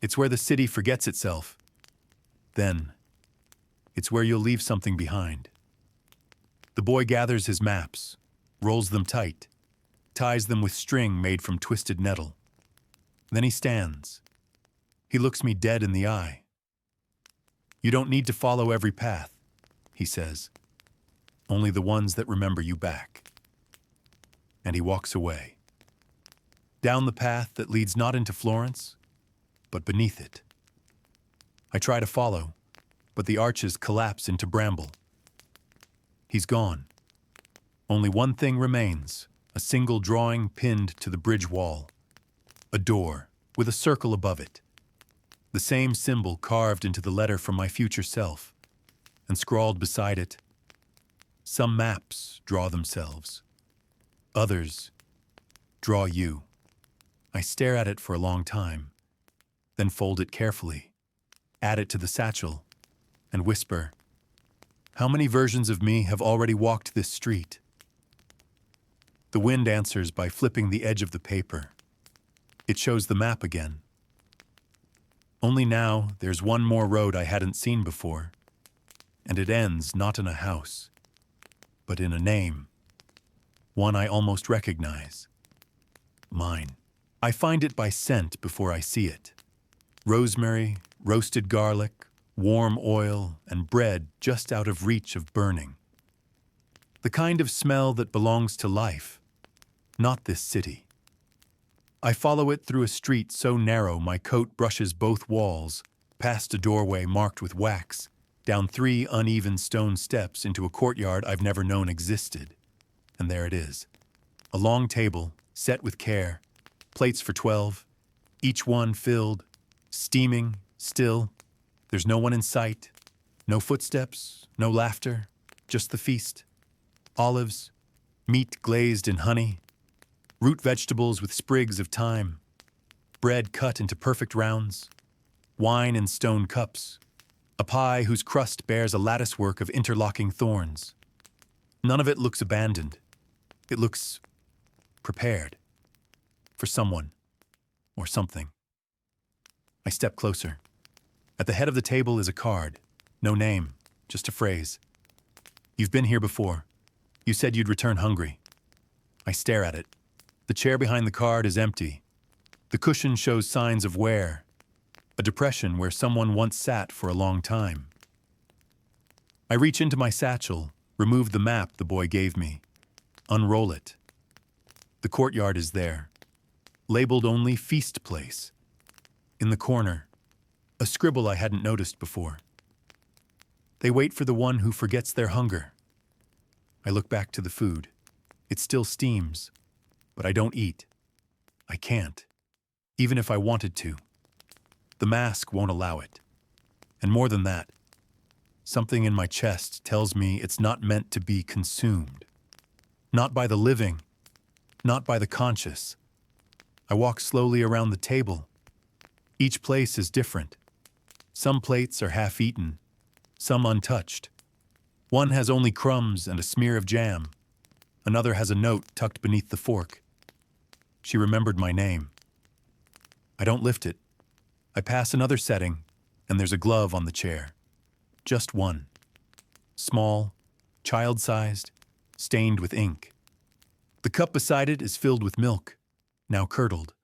It's where the city forgets itself. Then, it's where you'll leave something behind. The boy gathers his maps, rolls them tight, ties them with string made from twisted nettle. Then he stands. He looks me dead in the eye. You don't need to follow every path, he says. Only the ones that remember you back. And he walks away. Down the path that leads not into Florence, but beneath it. I try to follow, but the arches collapse into bramble. He's gone. Only one thing remains, a single drawing pinned to the bridge wall. A door with a circle above it. The same symbol carved into the letter from my future self, and scrawled beside it, some maps draw themselves. Others draw you. I stare at it for a long time, then fold it carefully, add it to the satchel, and whisper, "How many versions of me have already walked this street?" The wind answers by flipping the edge of the paper. It shows the map again. Only now there's one more road I hadn't seen before, and it ends not in a house, but in a name, one I almost recognize. Mine. I find it by scent before I see it. Rosemary, roasted garlic, warm oil, and bread just out of reach of burning. The kind of smell that belongs to life, not this city. I follow it through a street so narrow my coat brushes both walls, past a doorway marked with wax, down 3 uneven stone steps into a courtyard I've never known existed. And there it is. A long table, set with care, plates for 12, each one filled, steaming, still. There's no one in sight, no footsteps, no laughter, just the feast. Olives, meat glazed in honey, root vegetables with sprigs of thyme, bread cut into perfect rounds, wine in stone cups, a pie whose crust bears a latticework of interlocking thorns. None of it looks abandoned. It looks prepared for someone or something. I step closer. At the head of the table is a card. No name, just a phrase. "You've been here before. You said you'd return hungry." I stare at it. The chair behind the card is empty. The cushion shows signs of wear, a depression where someone once sat for a long time. I reach into my satchel, remove the map the boy gave me, unroll it. The courtyard is there, labeled only Feast Place. In the corner, a scribble I hadn't noticed before. "They wait for the one who forgets their hunger." I look back to the food. It still steams, but I don't eat. I can't, even if I wanted to. The mask won't allow it. And more than that, something in my chest tells me it's not meant to be consumed. Not by the living, not by the conscious. I walk slowly around the table. Each place is different. Some plates are half-eaten, some untouched. One has only crumbs and a smear of jam. Another has a note tucked beneath the fork. She remembered my name. I don't lift it. I pass another setting, and there's a glove on the chair. Just one. Small, child-sized, stained with ink. The cup beside it is filled with milk, now curdled.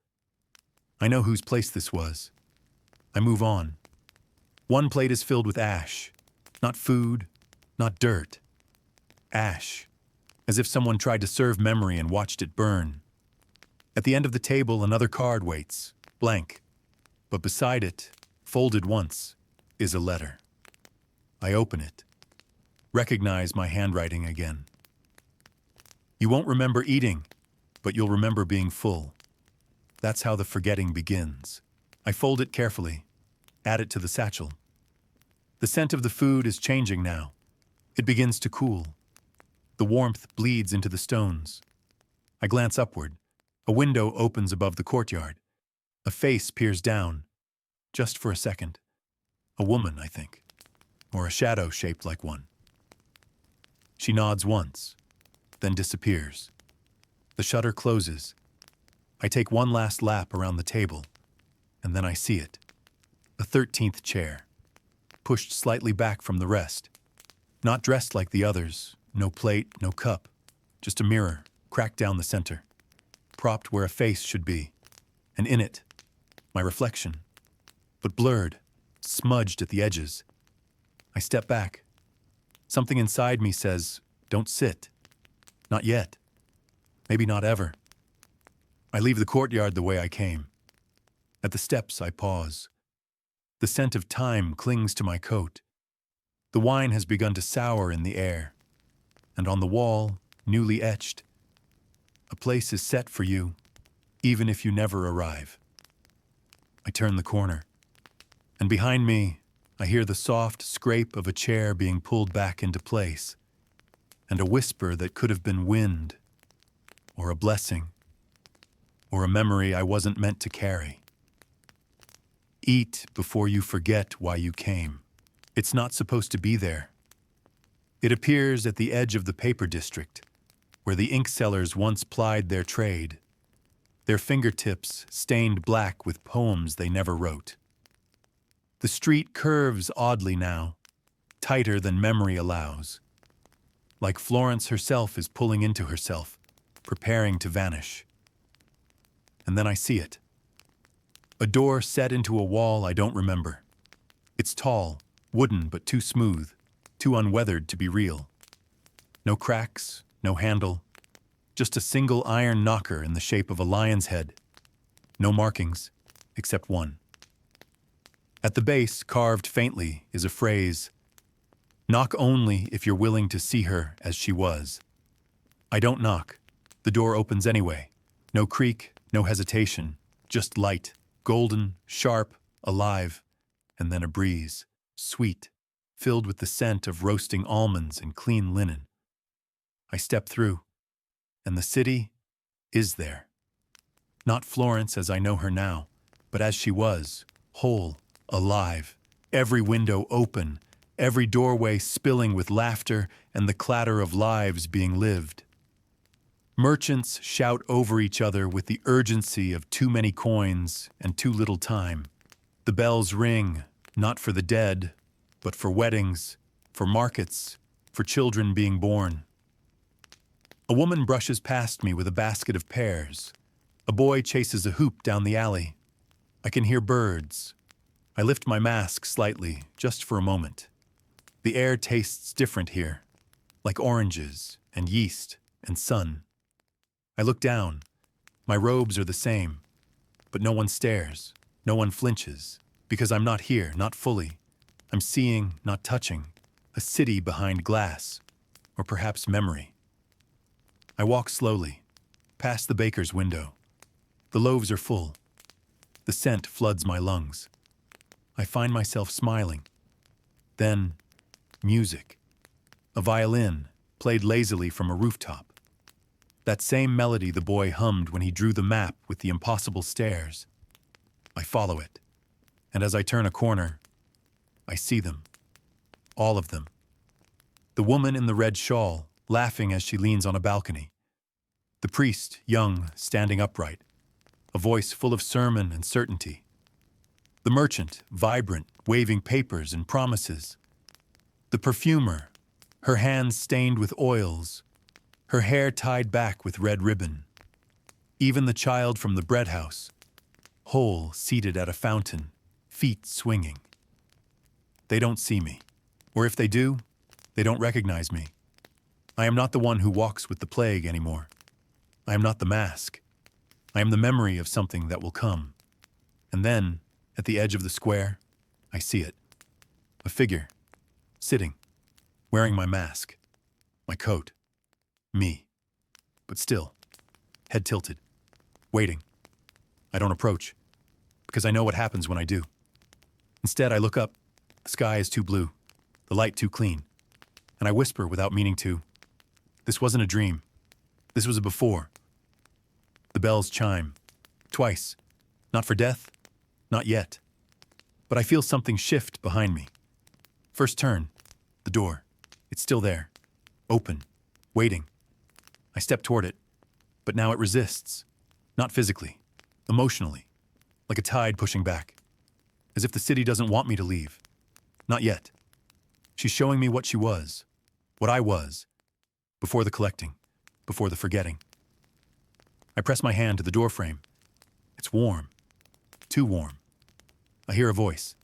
I know whose place this was. I move on. One plate is filled with ash. Not food, not dirt. Ash. As if someone tried to serve memory and watched it burn. At the end of the table, another card waits, blank. But beside it, folded once, is a letter. I open it. Recognize my handwriting again. "You won't remember eating, but you'll remember being full." That's how the forgetting begins. I fold it carefully, add it to the satchel. The scent of the food is changing now. It begins to cool. The warmth bleeds into the stones. I glance upward. A window opens above the courtyard. A face peers down, just for a second. A woman, I think, or a shadow shaped like one. She nods once, then disappears. The shutter closes. I take one last lap around the table, and then I see it. A 13th chair, pushed slightly back from the rest. Not dressed like the others, no plate, no cup, just a mirror, cracked down the center, propped where a face should be, and in it, my reflection, but blurred, smudged at the edges. I step back. Something inside me says, "Don't sit. Not yet. Maybe not ever." I leave the courtyard the way I came. At the steps, I pause. The scent of thyme clings to my coat. The wine has begun to sour in the air. And on the wall, newly etched, "A place is set for you, even if you never arrive." I turn the corner, and behind me, I hear the soft scrape of a chair being pulled back into place, and a whisper that could have been wind or a blessing. or a memory I wasn't meant to carry. Eat before you forget why you came. It's not supposed to be there. It appears at the edge of the paper district, where the ink sellers once plied their trade, their fingertips stained black with poems they never wrote. The street curves oddly now, tighter than memory allows, like Florence herself is pulling into herself, preparing to vanish. And then I see it. A door set into a wall I don't remember. It's tall, wooden but too smooth, too unweathered to be real. No cracks, no handle, just a single iron knocker in the shape of a lion's head. No markings, except one. At the base, carved faintly, is a phrase, "Knock only if you're willing to see her as she was." I don't knock. The door opens anyway. No creak, no hesitation, just light, golden, sharp, alive, and then a breeze, sweet, filled with the scent of roasting almonds and clean linen. I step through, and the city is there. Not Florence as I know her now, but as she was, whole, alive, every window open, every doorway spilling with laughter and the clatter of lives being lived. Merchants shout over each other with the urgency of too many coins and too little time. The bells ring, not for the dead, but for weddings, for markets, for children being born. A woman brushes past me with a basket of pears. A boy chases a hoop down the alley. I can hear birds. I lift my mask slightly, just for a moment. The air tastes different here, like oranges and yeast and sun. I look down. My robes are the same, but no one stares, no one flinches, because I'm not here, not fully. I'm seeing, not touching, a city behind glass, or perhaps memory. I walk slowly, past the baker's window. The loaves are full. The scent floods my lungs. I find myself smiling. Then, music. A violin, played lazily from a rooftop. That same melody the boy hummed when he drew the map with the impossible stairs. I follow it, and as I turn a corner, I see them. All of them. The woman in the red shawl, laughing as she leans on a balcony. The priest, young, standing upright, a voice full of sermon and certainty. The merchant, vibrant, waving papers and promises. The perfumer, her hands stained with oils, her hair tied back with red ribbon. Even the child from the bread house, whole, seated at a fountain, feet swinging. They don't see me, or if they do, they don't recognize me. I am not the one who walks with the plague anymore. I am not the mask. I am the memory of something that will come. And then, at the edge of the square, I see it. A figure, sitting, wearing my mask, my coat. Me. But still, head tilted, waiting. I don't approach, because I know what happens when I do. Instead, I look up. The sky is too blue, the light too clean, and I whisper without meaning to. This wasn't a dream. This was a before. The bells chime. Twice. Not for death. Not yet. But I feel something shift behind me. First turn. The door. It's still there. Open. Waiting. I step toward it, but now it resists. Not physically. Emotionally. Like a tide pushing back. As if the city doesn't want me to leave. Not yet. She's showing me what she was. What I was. Before the collecting. Before the forgetting. I press my hand to the doorframe. It's warm. Too warm. I hear a voice.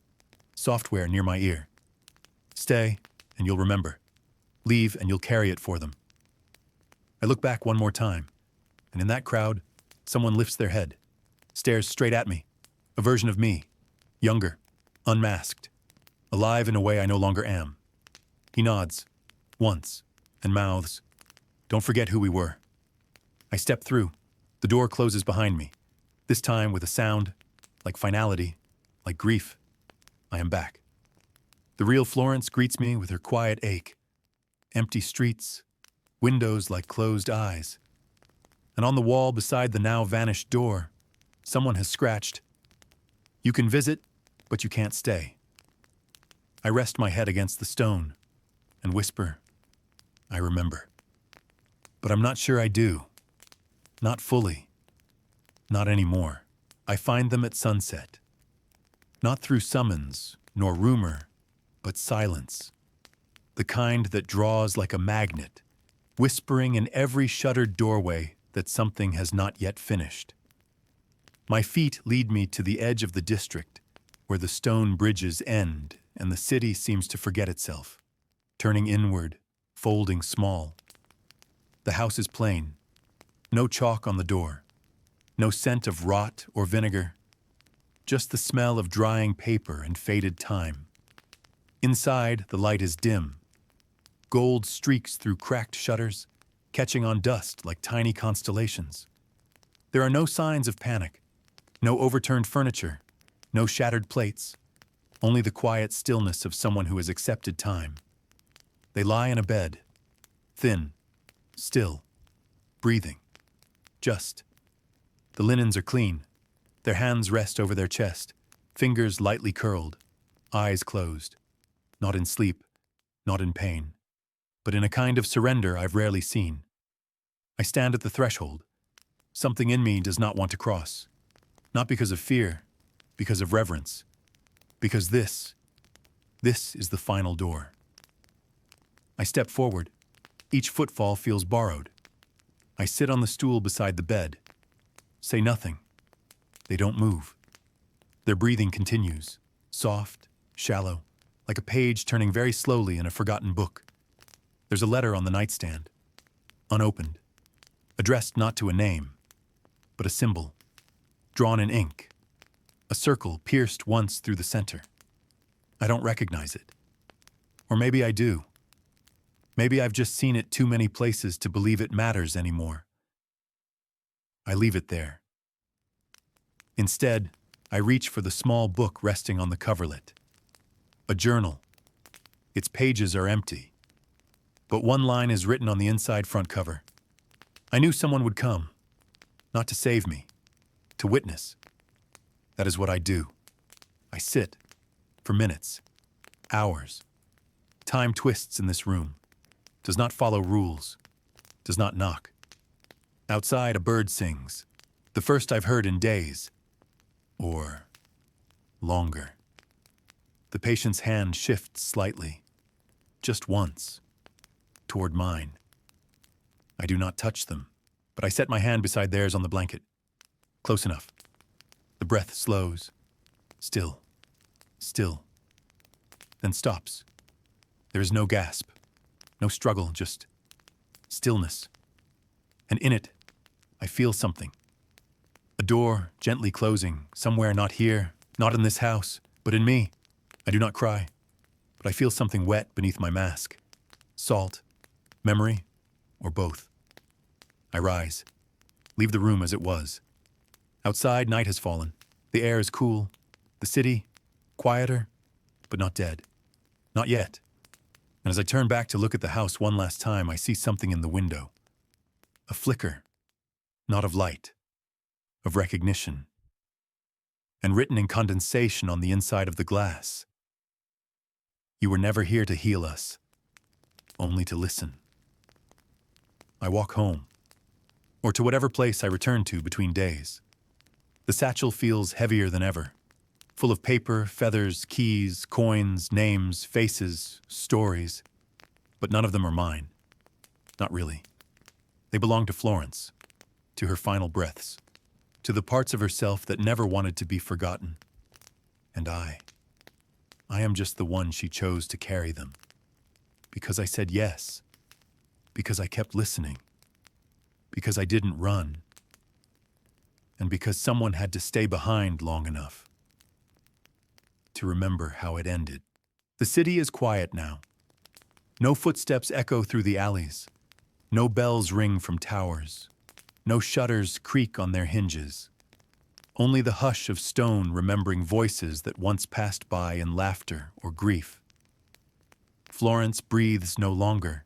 Software near my ear. Stay, and you'll remember. Leave, and you'll carry it for them. I look back one more time, and in that crowd, someone lifts their head, stares straight at me, a version of me, younger, unmasked, alive in a way I no longer am. He nods, once, and mouths, "Don't forget who we were." I step through. The door closes behind me, this time with a sound, like finality, like grief. I am back. The real Florence greets me with her quiet ache, empty streets, windows like closed eyes. And on the wall beside the now vanished door, someone has scratched, "You can visit, but you can't stay." I rest my head against the stone and whisper, "I remember." But I'm not sure I do. Not fully. Not anymore. I find them at sunset. Not through summons, nor rumor, but silence. The kind that draws like a magnet, whispering in every shuttered doorway that something has not yet finished. My feet lead me to the edge of the district, where the stone bridges end and the city seems to forget itself, turning inward, folding small. The house is plain. No chalk on the door. No scent of rot or vinegar. Just the smell of drying paper and faded time. Inside, the light is dim. Gold streaks through cracked shutters, catching on dust like tiny constellations. There are no signs of panic. No overturned furniture. No shattered plates. Only the quiet stillness of someone who has accepted time. They lie in a bed, thin, still, breathing, just. The linens are clean. Their hands rest over their chest, fingers lightly curled, eyes closed. Not in sleep, not in pain, but in a kind of surrender I've rarely seen. I stand at the threshold. Something in me does not want to cross. Not because of fear, because of reverence. Because this is the final door. I step forward. Each footfall feels borrowed. I sit on the stool beside the bed. Say nothing. They don't move. Their breathing continues, soft, shallow, like a page turning very slowly in a forgotten book. There's a letter on the nightstand, unopened, addressed not to a name, but a symbol, drawn in ink, a circle pierced once through the center. I don't recognize it. Or maybe I do. Maybe I've just seen it too many places to believe it matters anymore. I leave it there. Instead, I reach for the small book resting on the coverlet. A journal. Its pages are empty. But one line is written on the inside front cover. I knew someone would come. Not to save me. To witness. That is what I do. I sit. For minutes. Hours. Time twists in this room. Does not follow rules. Does not knock. Outside, a bird sings. The first I've heard in days. Or longer. The patient's hand shifts slightly. Just once. Toward mine. I do not touch them, but I set my hand beside theirs on the blanket. Close enough. The breath slows. Still. Still. Then stops. There is no gasp. No struggle, just stillness. And in it, I feel something. A door gently closing, somewhere not here, not in this house, but in me. I do not cry, but I feel something wet beneath my mask. Salt, memory, or both. I rise, leave the room as it was. Outside, night has fallen. The air is cool. The city, quieter, but not dead. Not yet. And as I turn back to look at the house one last time, I see something in the window. A flicker, not of light, of recognition. And written in condensation on the inside of the glass. You were never here to heal us, only to listen. I walk home, or to whatever place I return to between days. The satchel feels heavier than ever, full of paper, feathers, keys, coins, names, faces, stories. But none of them are mine. Not really. They belong to Florence, to her final breaths, to the parts of herself that never wanted to be forgotten. And I am just the one she chose to carry them. Because I said yes. Because I kept listening. Because I didn't run. And because someone had to stay behind long enough to remember how it ended. The city is quiet now. No footsteps echo through the alleys. No bells ring from towers. No shutters creak on their hinges. Only the hush of stone remembering voices that once passed by in laughter or grief. Florence breathes no longer,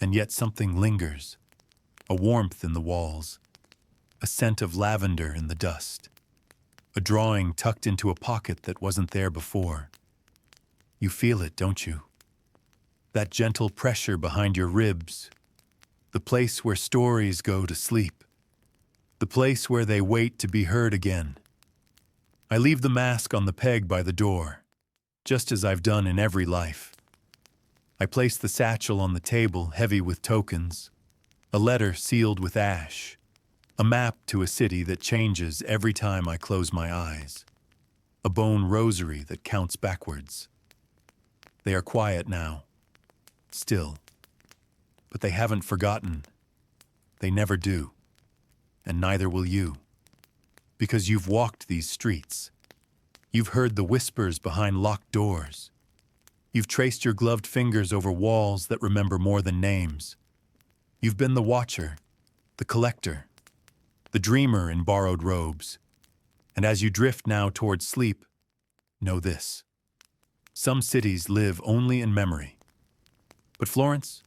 and yet something lingers. a warmth in the walls, a scent of lavender in the dust, a drawing tucked into a pocket that wasn't there before. You feel it, don't you? That gentle pressure behind your ribs, the place where stories go to sleep, the place where they wait to be heard again. I leave the mask on the peg by the door, just as I've done in every life. I place the satchel on the table, heavy with tokens, a letter sealed with ash, a map to a city that changes every time I close my eyes, a bone rosary that counts backwards. They are quiet now, still, but they haven't forgotten. They never do, and neither will you, because you've walked these streets. You've heard the whispers behind locked doors. You've traced your gloved fingers over walls that remember more than names. You've been the watcher, the collector, the dreamer in borrowed robes. And as you drift now towards sleep, know this: some cities live only in memory. But Florence,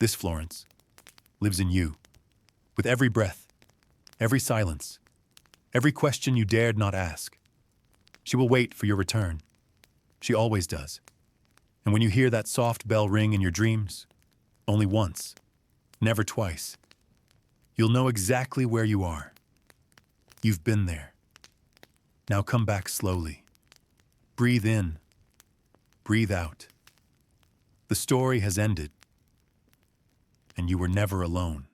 this Florence, lives in you, with every breath, every silence, every question you dared not ask. She will wait for your return. She always does. And when you hear that soft bell ring in your dreams, only once, never twice, you'll know exactly where you are. You've been there. Now come back slowly. Breathe in. Breathe out. The story has ended, and you were never alone.